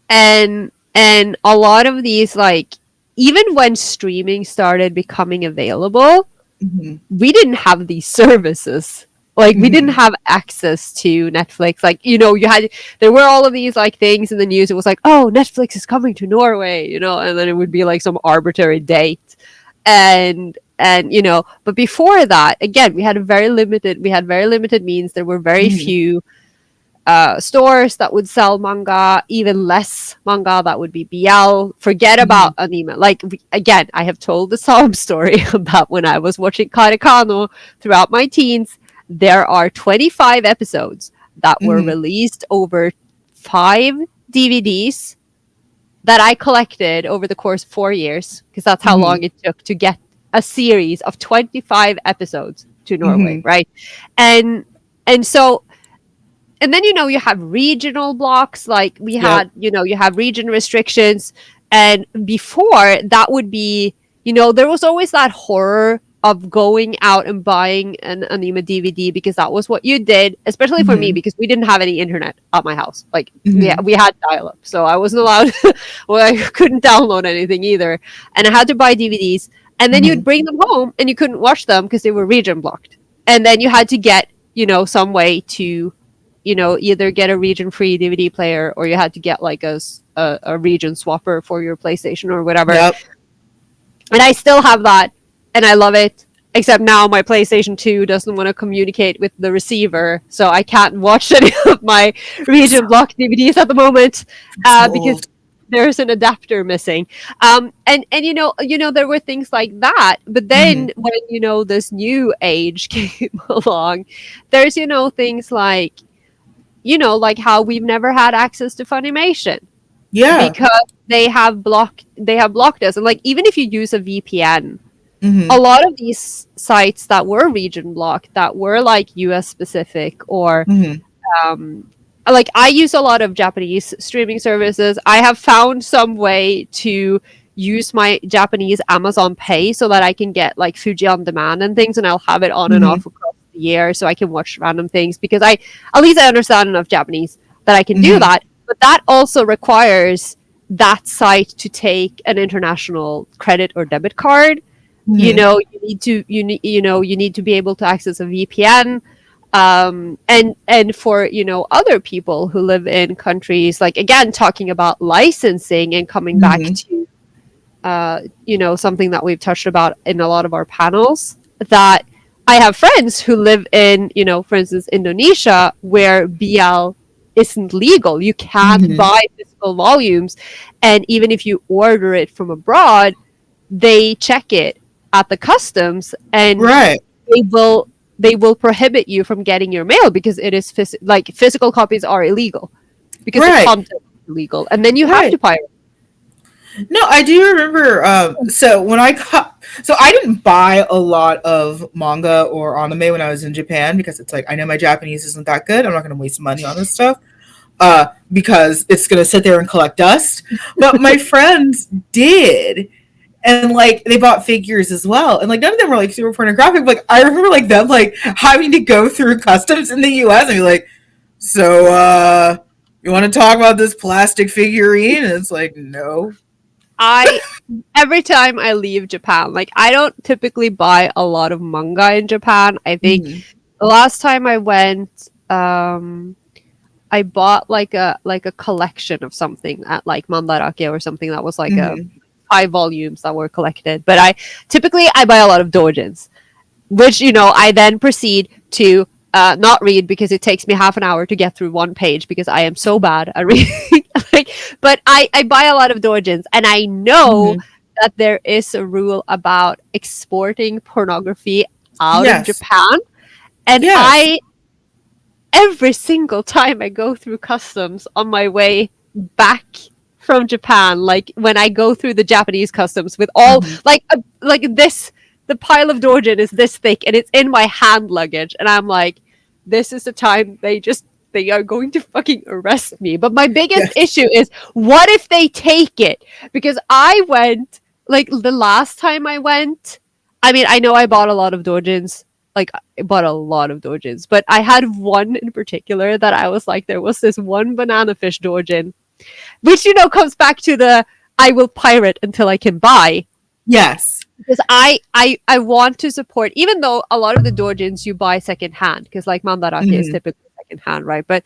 and a lot of these like even when streaming started becoming available,
Mm-hmm.
we didn't have these services. Like we didn't
Mm-hmm.
have access to Netflix. Like there were all of these like things in the news. It was like, oh, Netflix is coming to Norway, and then it would be like some arbitrary date, and but before that, again, we had very limited means. There were very
Mm-hmm.
few stores that would sell manga, even less manga that would be BL. Forget
Mm-hmm.
about anime. Like again, I have told the sob story about when I was watching Karekano throughout my teens. There are 25 episodes that were
Mm-hmm.
released over 5 DVDs that I collected over the course of 4 years, because that's how
Mm-hmm.
long it took to get a series of 25 episodes to Norway,
Mm-hmm.
right? And and so and then you have regional blocks, like we
Yep.
had, you have region restrictions. And before that would be, there was always that horror of going out and buying an anime DVD, because that was what you did, especially for me,
Mhm.
because we didn't have any internet at my house. Like
Mhm.
we had dial up, so I wasn't allowed. Well, I couldn't download anything either, and I had to buy DVDs. And then you'd
Mhm.
bring them home and you couldn't watch them because they were region blocked. And then you had to get, some way to, either get a region free DVD player, or you had to get like a region swapper for your PlayStation or whatever.
Yep.
And I still have that, and I love it. Except now my PlayStation 2 doesn't want to communicate with the receiver, so I can't watch any of my region blocked DVDs at the moment,
So
because
old.
there's an adapter missing. And there were things like that. But
Mhm.
then when this new age came along, there's things like like how we've never had access to Funimation,
Yeah.
because they have blocked us. And like, even if you use a VPN, a
Mhm.
lot of these sites that were region blocked, that were like US specific, or
Mhm.
um like, I use a lot of Japanese streaming services. I have found some way to use my Japanese Amazon Pay so that I can get like Fuji on demand and things, and I'll have it on and
Mhm.
off across the year so I can watch random things, because at least I understand enough Japanese that I can do
Mhm.
that. But that also requires that site to take an international credit or debit card.
Mhm.
You need to be able to access a VPN. And for other people who live in countries, like, again, talking about licensing and coming back
Mhm.
to something that we've touched about in a lot of our panels, that I have friends who live in, for instance, Indonesia, where BL isn't legal. You can't
Mhm.
buy physical volumes, and even if you order it from abroad, they check it at the customs, and
Right.
they will they will prohibit you from getting your mail, because it is like, physical copies are illegal, because the
Right.
content is illegal, and then you have
Right.
to pirate.
No, I do remember. So when so I didn't buy a lot of manga or anime when I was in Japan, because it's like, I know my Japanese isn't that good. I'm not going to waste money on this stuff. Because it's going to sit there and collect dust. But my friends did, and like they bought figures as well, and like none of them were like super pornographic. But like, I remember like them like having to go through customs in the U.S. and be like, so you want to talk about this plastic figurine? And it's like, no.
I Every time I leave Japan, like, I don't typically buy a lot of manga in Japan. I think
Mm-hmm.
the last time I went, I bought like a collection of something at like Mandarake or something, that was like a
Mm-hmm.
5 volumes that were collected. But I buy a lot of doujins, which I then proceed to not read, because it takes me half an hour to get through one page, because I am so bad at reading. Like, but I buy a lot of doujins, and I know
Mm-hmm.
that there is a rule about exporting pornography out of
Yes.
Japan, and
Yes.
I every single time I go through customs on my way back from Japan, like when I go through the Japanese customs with all
Mm-hmm.
like this, the pile of doujin is this thick and it's in my hand luggage, and I'm like, this is the time they are going to fucking arrest me. But my biggest
Yes.
issue is, what if they take it? Because I went, like, the last time I went, I mean, I know I bought a lot of doujins, like, I bought a lot of doujins, but I had one in particular that I was like, there was this one banana fish doujin, which comes back to the, I will pirate until I can buy,
Yes.
because I want to support, even though a lot of the doujins you buy secondhand, because like Mandarake is
Mm-hmm.
typically secondhand, right? But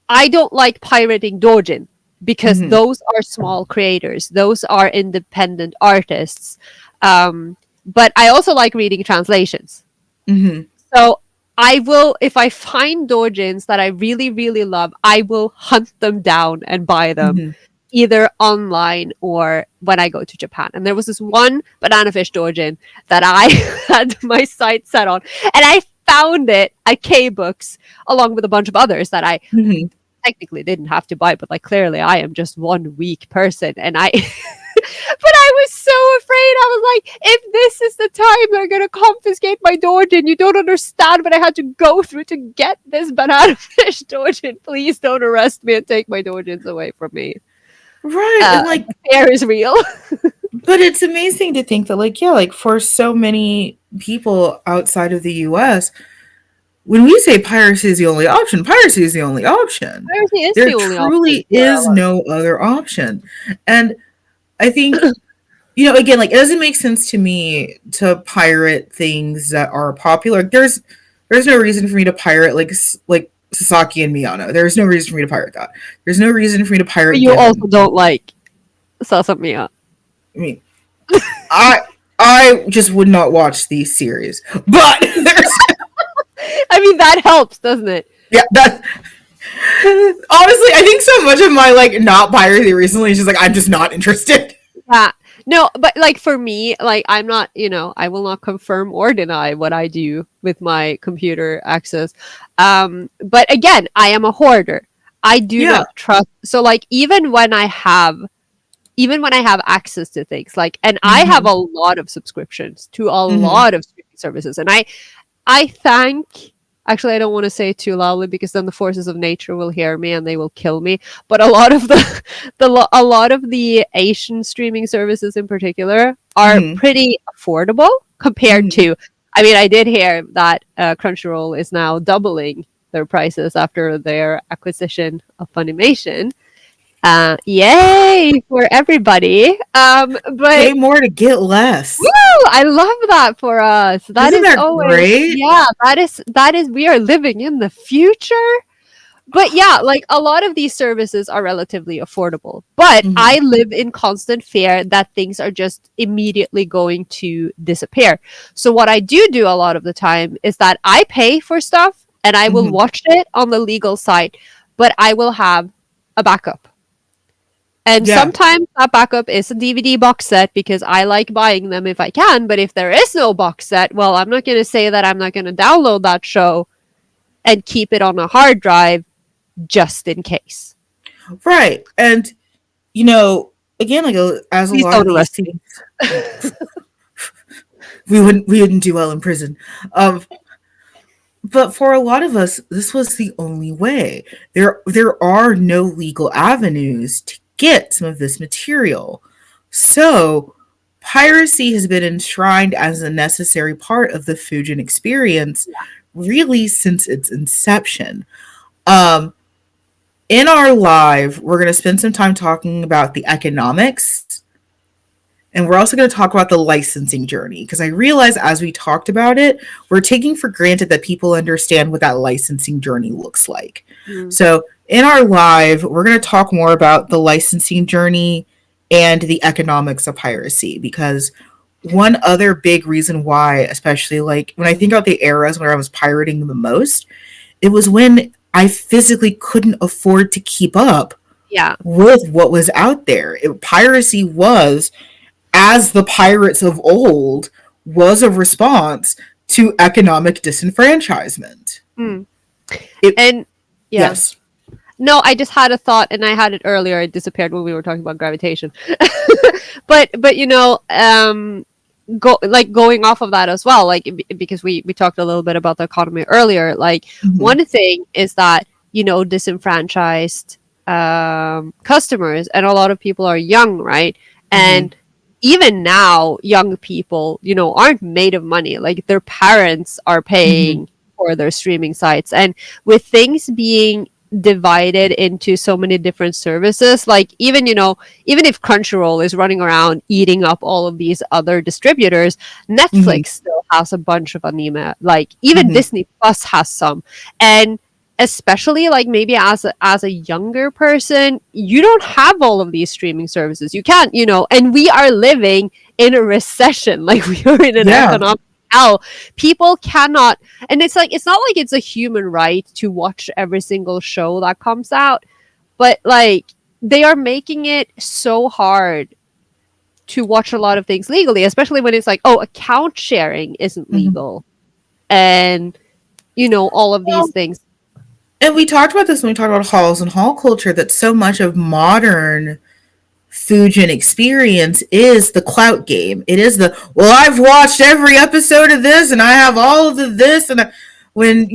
I don't like pirating doujin, because
Mm-hmm.
those are small creators, those are independent artists. But I also like reading translations.
Mm-hmm.
So I will, if I find doujins that I really, really love, I will hunt them down and buy them,
Mm-hmm.
either online or when I go to Japan. And there was this one banana fish doujin that I had my sight set on, and I found it at K Books along with a bunch of others that I
Mm-hmm.
technically didn't have to buy, but like, clearly I am just one weak person, and I But I was so afraid. I was like, if this is the time they're gonna confiscate my Dojin, you don't understand what I had to go through to get this banana fish Dojin. Please don't arrest me and take my Dojins away from me.
Right. And like,
The fear is real.
but it's amazing to think that, like, yeah, like for so many people outside of the US, when we say piracy is the only option, piracy is the only option.
Piracy is
There
the only option
truly
for a
is
lot.
no other option. And I think, again, like, it doesn't make sense to me to pirate things that are popular. There's no reason for me to pirate like Sasaki and Miyano. There's no reason for me to pirate that. There's no reason for me to
But
pirate
you
Given.
also don't like Sasamiya.
I mean, I I just would not watch these series. But there's
I mean, that helps, doesn't it?
yeah, that honestly, I think so much of my like not piracy recently is just like I'm just not interested.
Yeah. No, but like for me, like I'm not, I will not confirm or deny what I do with my computer access. But again, I am a hoarder. I do
Yeah.
not trust. So like even when I have access to things like, and I have
Mm-hmm.
a lot of subscriptions to a
Mm-hmm.
lot of streaming services, and I thank. Actually, I don't want to say it too loudly because then the forces of nature will hear me and they will kill me. But a lot of a lot of the Asian streaming services in particular are
Mm-hmm.
pretty affordable compared
Mm-hmm.
to. I mean, I did hear that Crunchyroll is now doubling their prices after their acquisition of Funimation. Yay for everybody! But
Pay more to get less.
woo! I love that for us. That
Isn't
is
that
always,
great?
yeah, that is we are living in the future. But yeah, like a lot of these services are relatively affordable. But
Mm-hmm.
I live in constant fear that things are just immediately going to disappear. So what I do a lot of the time is that I pay for stuff and I will
Mm-hmm.
watch it on the legal site, but I will have a backup. And
Yeah.
sometimes that backup is a DVD box set because I like buying them if I can. But if there is no box set, well, I'm not going to say that I'm not going to download that show and keep it on a hard drive just in case.
Right. And again, like as a
Please
lot of
don't
these
arrest me.
things, we wouldn't do well in prison. Um, but for a lot of us, this was the only way. There are no legal avenues to get some of this material. So piracy has been enshrined as a necessary part of the Fujin experience really since its inception. Um, in our live, we're going to spend some time talking about the economics, and we're also going to talk about the licensing journey because I realize as we talked about it, we're taking for granted that people understand what that licensing journey looks like.
Mm.
So, in our live, we're going to talk more about the licensing journey and the economics of piracy because one other big reason why, especially like when I think about the eras where I was pirating the most, it was when I physically couldn't afford to keep up
Yeah.
with what was out there. Piracy was, as the pirates of old, was a response to economic disenfranchisement.
Mm.
It
And yeah.
yes.
No, I just had a thought and I had it earlier. It disappeared when we were talking about gravitation. but going off of that as well, like because we talked a little bit about the economy earlier, like
Mm-hmm.
one thing is that disenfranchised customers, and a lot of people are young, right?
Mm-hmm.
And even now young people aren't made of money, like their parents are
Mm-hmm.
paying for their streaming sites. And with things being divided into so many different services, like even if Crunchyroll is running around eating up all of these other distributors,
Mm-hmm.
Netflix still has a bunch of anime. Like even
Mm-hmm.
Disney Plus has some. And especially like maybe as a younger person, you don't have all of these streaming services. You can't, and we are living in a recession. Like we are in an
Yeah.
economic hell. People cannot, and it's like it's not like it's a human right to watch every single show that comes out, but like they are making it so hard to watch a lot of things legally, especially when it's like, oh, account sharing isn't
Mm-hmm.
legal, and all of these
Well,
things.
and we talked about this when we talked about halls and hall culture, that so much of modern Fujin experience is the clout game. It is the, well, I've watched every episode of this and I have all of this. And when,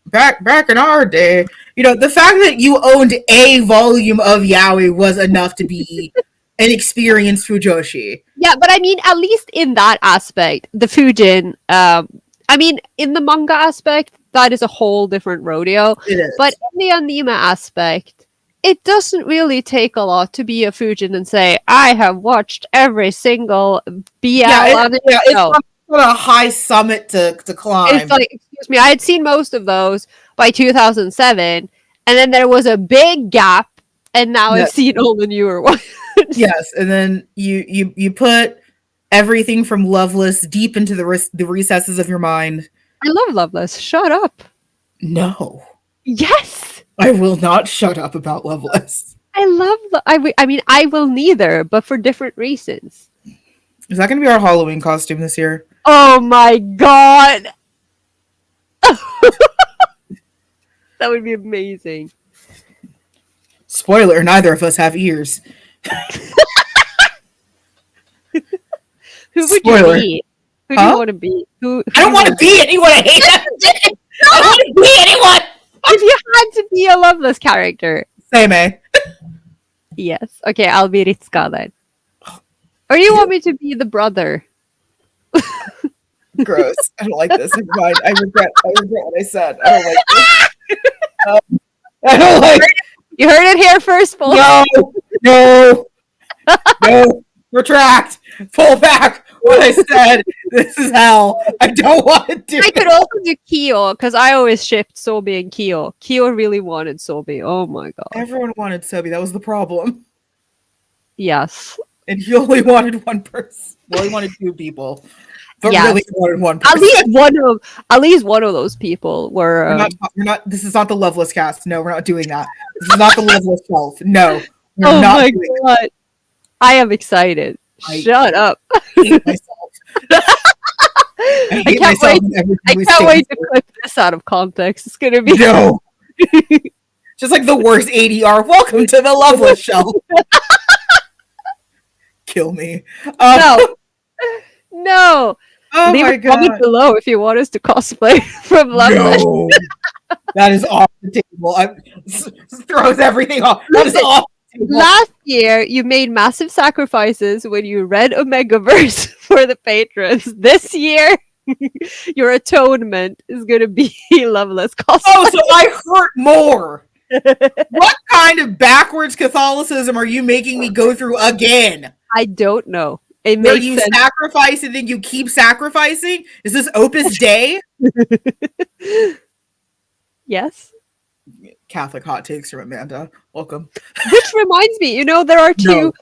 back in our day, the fact that you owned a volume of Yaoi was enough to be an experienced Fujoshi.
Yeah, but I mean, at least in that aspect, the Fujin, I mean, in the manga aspect, that is a whole different rodeo.
It is.
But in the anime aspect, it doesn't really take a lot to be a Fujin and say, I have watched every single BL anime
it's
show.
not a high summit to climb.
It's like, excuse me, I had seen most of those by 2007, and then there was a big gap, and now I've seen all the newer ones.
Yes, and then you put everything from Loveless deep into the recesses of your mind.
I love Loveless. Shut up.
No.
Yes.
I will not shut up about Loveless.
I love. I mean, I will neither, but for different reasons.
Is that going to be our Halloween costume this year?
Oh my god. That would be amazing.
Spoiler: neither of us have ears.
Who would you be? Who do you want to be? Who
I don't want to be anyone. I hate that. I don't want to be anyone.
If you had to be a Loveless character.
Same, eh?
Yes. Okay, I'll be Ritsuka then. Or you want me to be the brother?
Gross. I don't like this. Never mind. I regret what I said. I don't like this. I don't like.
You heard it here first, folks.
No. Retract. Pull back what I said. This is hell. I don't want to do it.
I could also do Kyo, because I always shipped Sobi and Kyo. Kyo really wanted Sobi. Oh my god.
Everyone wanted Sobi. That was the problem.
Yes.
And he only wanted one person. Well, he wanted two people. But
yes.
really wanted one person.
At least one of those people were
we're not this is not the Loveless cast. No, we're not doing that. This is not the Loveless Shelf. No.
Oh my god. I am excited. Shut up.
I hate myself.
I can't wait to clip this out of context. It's gonna be
no. Just like the worst ADR. Welcome to the Loveless Shelf. Kill me.
No.
Oh
leave
my
a comment
god.
below if you want us to cosplay from Loveless.
No. That is off the table. Throws everything off. That is off the table.
Last year, you made massive sacrifices when you read Omegaverse for the patrons. This year, your atonement is going to be Loveless cosplay.
Oh, so I hurt more. What kind of backwards Catholicism are you making me go through again?
I don't know. It
Where
makes
you
sense.
sacrifice and then you keep sacrificing? Is this Opus Dei?
Yes.
Catholic hot takes from Amanda. Welcome.
Which reminds me, there are two.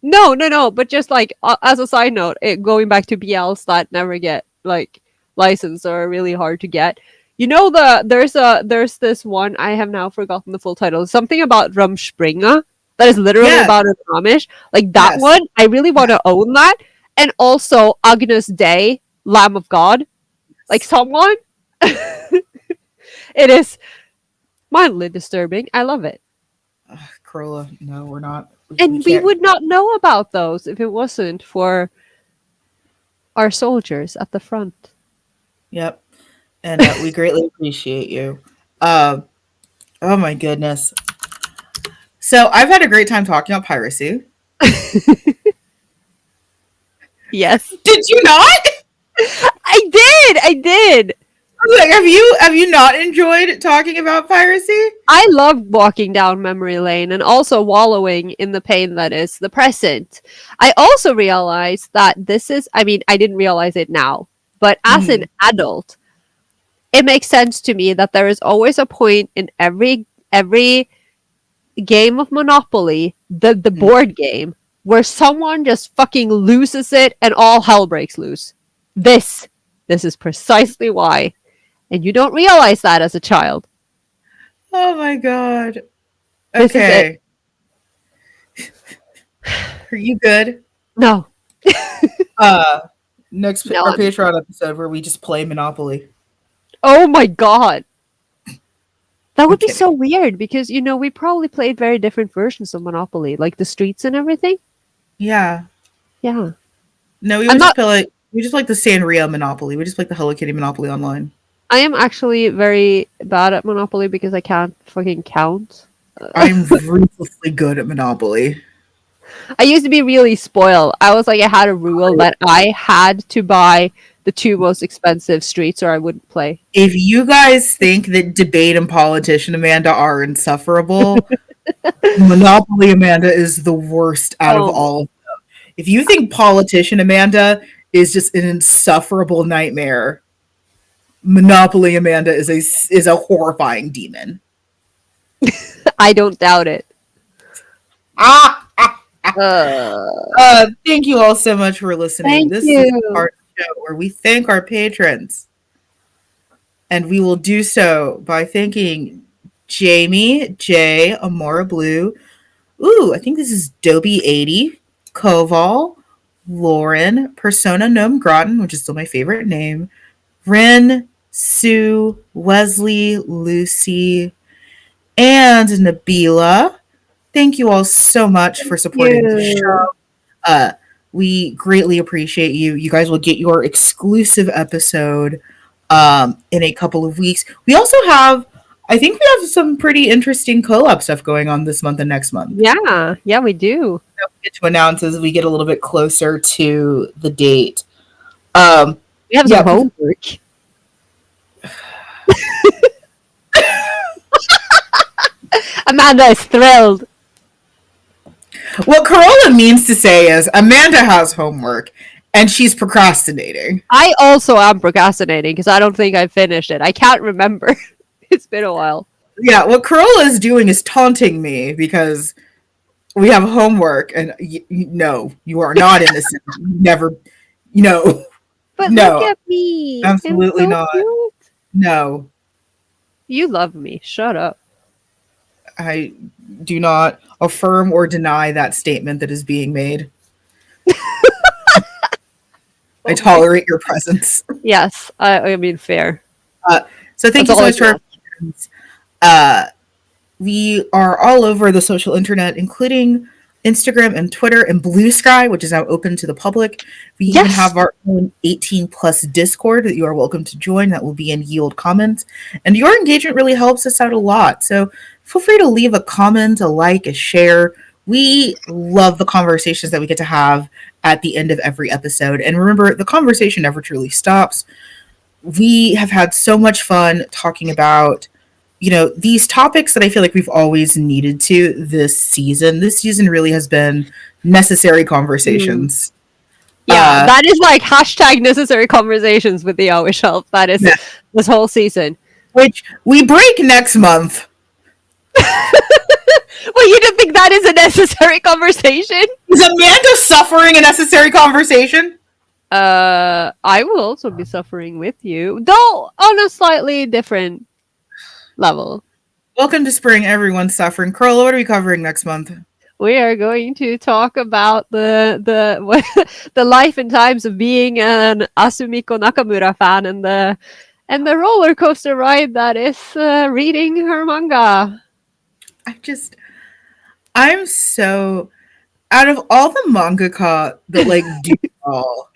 No. But just like as a side note, going back to BLs that never get like licensed or are really hard to get. There's this one, I have now forgotten the full title. Something about Rumspringa. That is literally about an Amish. Like that one, I really want to own that. And also Agnus Dei, Lamb of God. Like someone. It is mildly disturbing. I love it.
Carola, no, we're not.
We would not know about those if it wasn't for our soldiers at the front.
Yep. And we greatly appreciate you. Oh my goodness. So I've had a great time talking about piracy.
Yes.
Did you not?
I did.
Like, have you not enjoyed talking about piracy?
I love walking down memory lane and also wallowing in the pain that is the present. I also realized that I didn't realize it now, but as an adult, it makes sense to me that there is always a point in every game of Monopoly, the board game, where someone just fucking loses it and all hell breaks loose. This is precisely why. And you don't realize that as a child.
Oh my god.
Okay.
Are you good?
No.
Our Patreon episode where we just play Monopoly.
Oh my god. That would be so weird because, we probably played very different versions of Monopoly, like the streets and everything.
Yeah.
Yeah.
No,
I'm not
we just like the Sanrio Monopoly. We just like the Hello Kitty Monopoly online.
I am actually very bad at Monopoly because I can't fucking count.
I'm ruthlessly good at Monopoly.
I used to be really spoiled. I was like, I had a rule that I had to buy the two most expensive streets or I wouldn't play.
If you guys think that debate and politician Amanda are insufferable, Monopoly Amanda is the worst out of
Oh,
all. If you think politician Amanda is just an insufferable nightmare, Monopoly Amanda is a horrifying demon.
I don't doubt it.
Ah!
Uh,
Thank you all so much for listening.
thank
This is the
you.
part of the show where we thank our patrons, and we will do so by thanking Jamie, J, Amora Blue. Ooh, I think this is Dobie80, Koval, Lauren, Persona Gnome Groton, which is still my favorite name, Ren, Sue, Wesley, Lucy, and Nabila. Thank you all so much for supporting the show.
You.
Uh, we greatly appreciate you. You guys will get your exclusive episode in a couple of weeks. We also have, I think we have some pretty interesting collab stuff going on this month and next month.
Yeah, yeah, we do.
That we get to announce as we get a little bit closer to the date. Um,
We have
yeah,
some homework. Amanda is thrilled.
what Carola means to say is Amanda has homework and she's procrastinating.
I also am procrastinating because I don't think I finished it. I can't remember. It's been a while.
Yeah, what Carola is doing is taunting me because we have homework and no, you are not innocent. Never, no,
But look
no,
at me. I'm
absolutely
so
not.
cute.
No,
You love me. Shut up.
I do not affirm or deny that statement that is being made. I tolerate your presence.
Yes, I mean fair.
So thank
That's
you so
all I
much to
can
our
ask.
patrons. We are all over the social internet, including Instagram and Twitter and Blue Sky, which is now open to the public. We even
Yes.
have our own 18 plus Discord that you are welcome to join. That will be in yield comments. And your engagement really helps us out a lot. So feel free to leave a comment, a like, a share. We love the conversations that we get to have at the end of every episode. And remember, the conversation never truly stops. We have had so much fun talking about these topics that I feel like we've always needed to this season. This season really has been necessary conversations.
Yeah, that is like hashtag necessary conversations with the Yaoi Shelf. That is
Yeah.
this whole season.
Which we break next month.
Well, you don't think that is a necessary conversation?
Is Amanda suffering a necessary conversation?
I will also be suffering with you, though on a slightly different level.
Welcome to spring, everyone's suffering. Carola, what are we covering next month?
We are going to talk about the life and times of being an Asumiko Nakamura fan and the roller coaster ride that is reading her manga.
I'm so out of all the mangaka that like do it all,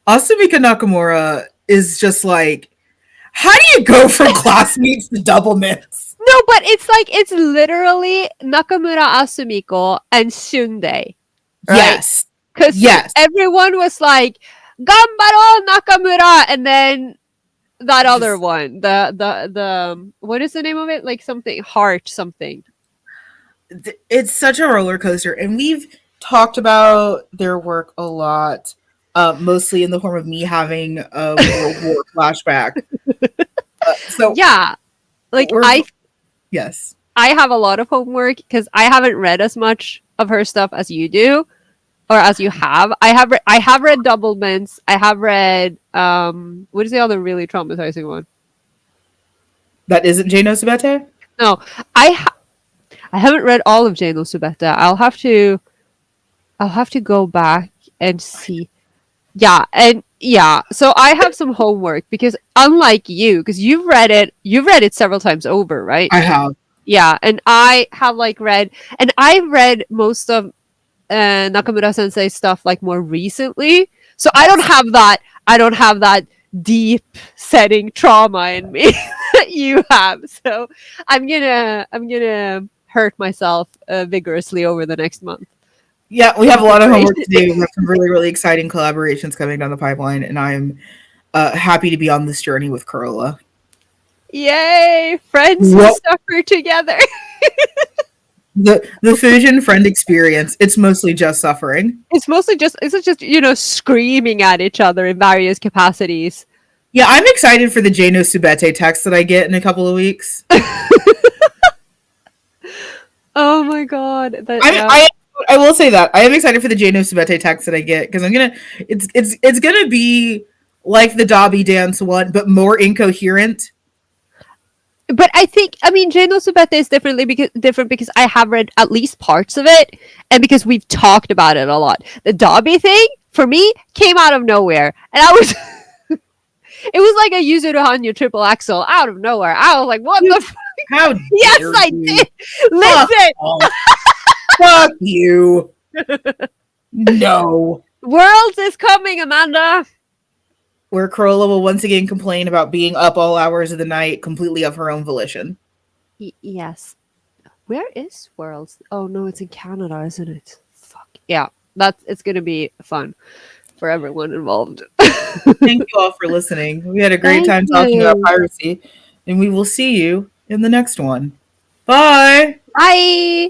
Asumika Nakamura is just like, how do you go from classmates to double mitts?
No, but it's literally Nakamura Asumiko and Sunday, right?
Yes.
Because
Yes.
everyone was like, "Gambaro Nakamura," and then that other one, the what is the name of it? Like something heart something.
It's such a roller coaster, and we've talked about their work a lot, mostly in the form of me having a World War flashback. So
Yeah, like
yes,
I have a lot of homework because I haven't read as much of her stuff as you do, or as you have. I have read Double Mints. I have read what is the other really traumatizing one?
that isn't Jane Osubete.
No, I haven't read all of Jane Subeta. I'll have to go back and see. Yeah, and yeah. So I have some homework because unlike you, because you've read it several times over, right?
I have.
Yeah, and I have like read, and I've read most of Nakamura Sensei stuff like more recently. So I don't have that deep setting trauma in me that you have. So I'm gonna hurt myself vigorously over the next month.
Yeah, we
In
have a lot of
preparation.
homework to do. We have some really, really exciting collaborations coming down the pipeline, and I'm happy to be on this journey with Carola.
Yay! Friends who
What
suffer together.
the Fusion friend experience? It's mostly just suffering.
It's just screaming at each other in various capacities.
Yeah, I'm excited for the Jano Subete text that I get in a couple of weeks.
Oh my god.
I'm, I will say that I am excited for the Jano Subete text that I get because it's gonna be like the Dobby dance one, but more incoherent.
But Jane no Subete is different because I have read at least parts of it, and because we've talked about it a lot. The Dobby thing for me came out of nowhere, and I was it was like a Yuzuru Hanyu triple axel out of nowhere. I was like, what the fuck?
How
Yes,
dare
I
you.
did. Listen,
Fuck you. No.
Worlds is coming, Amanda.
Where Carola will once again complain about being up all hours of the night completely of her own volition.
Yes. Where is Worlds? Oh no, it's in Canada, isn't it? Fuck. Yeah, it's gonna be fun for everyone involved.
Thank you all for listening. We had a great
Thank
time talking about
you.
piracy, and we will see you in the next one. Bye.
Bye.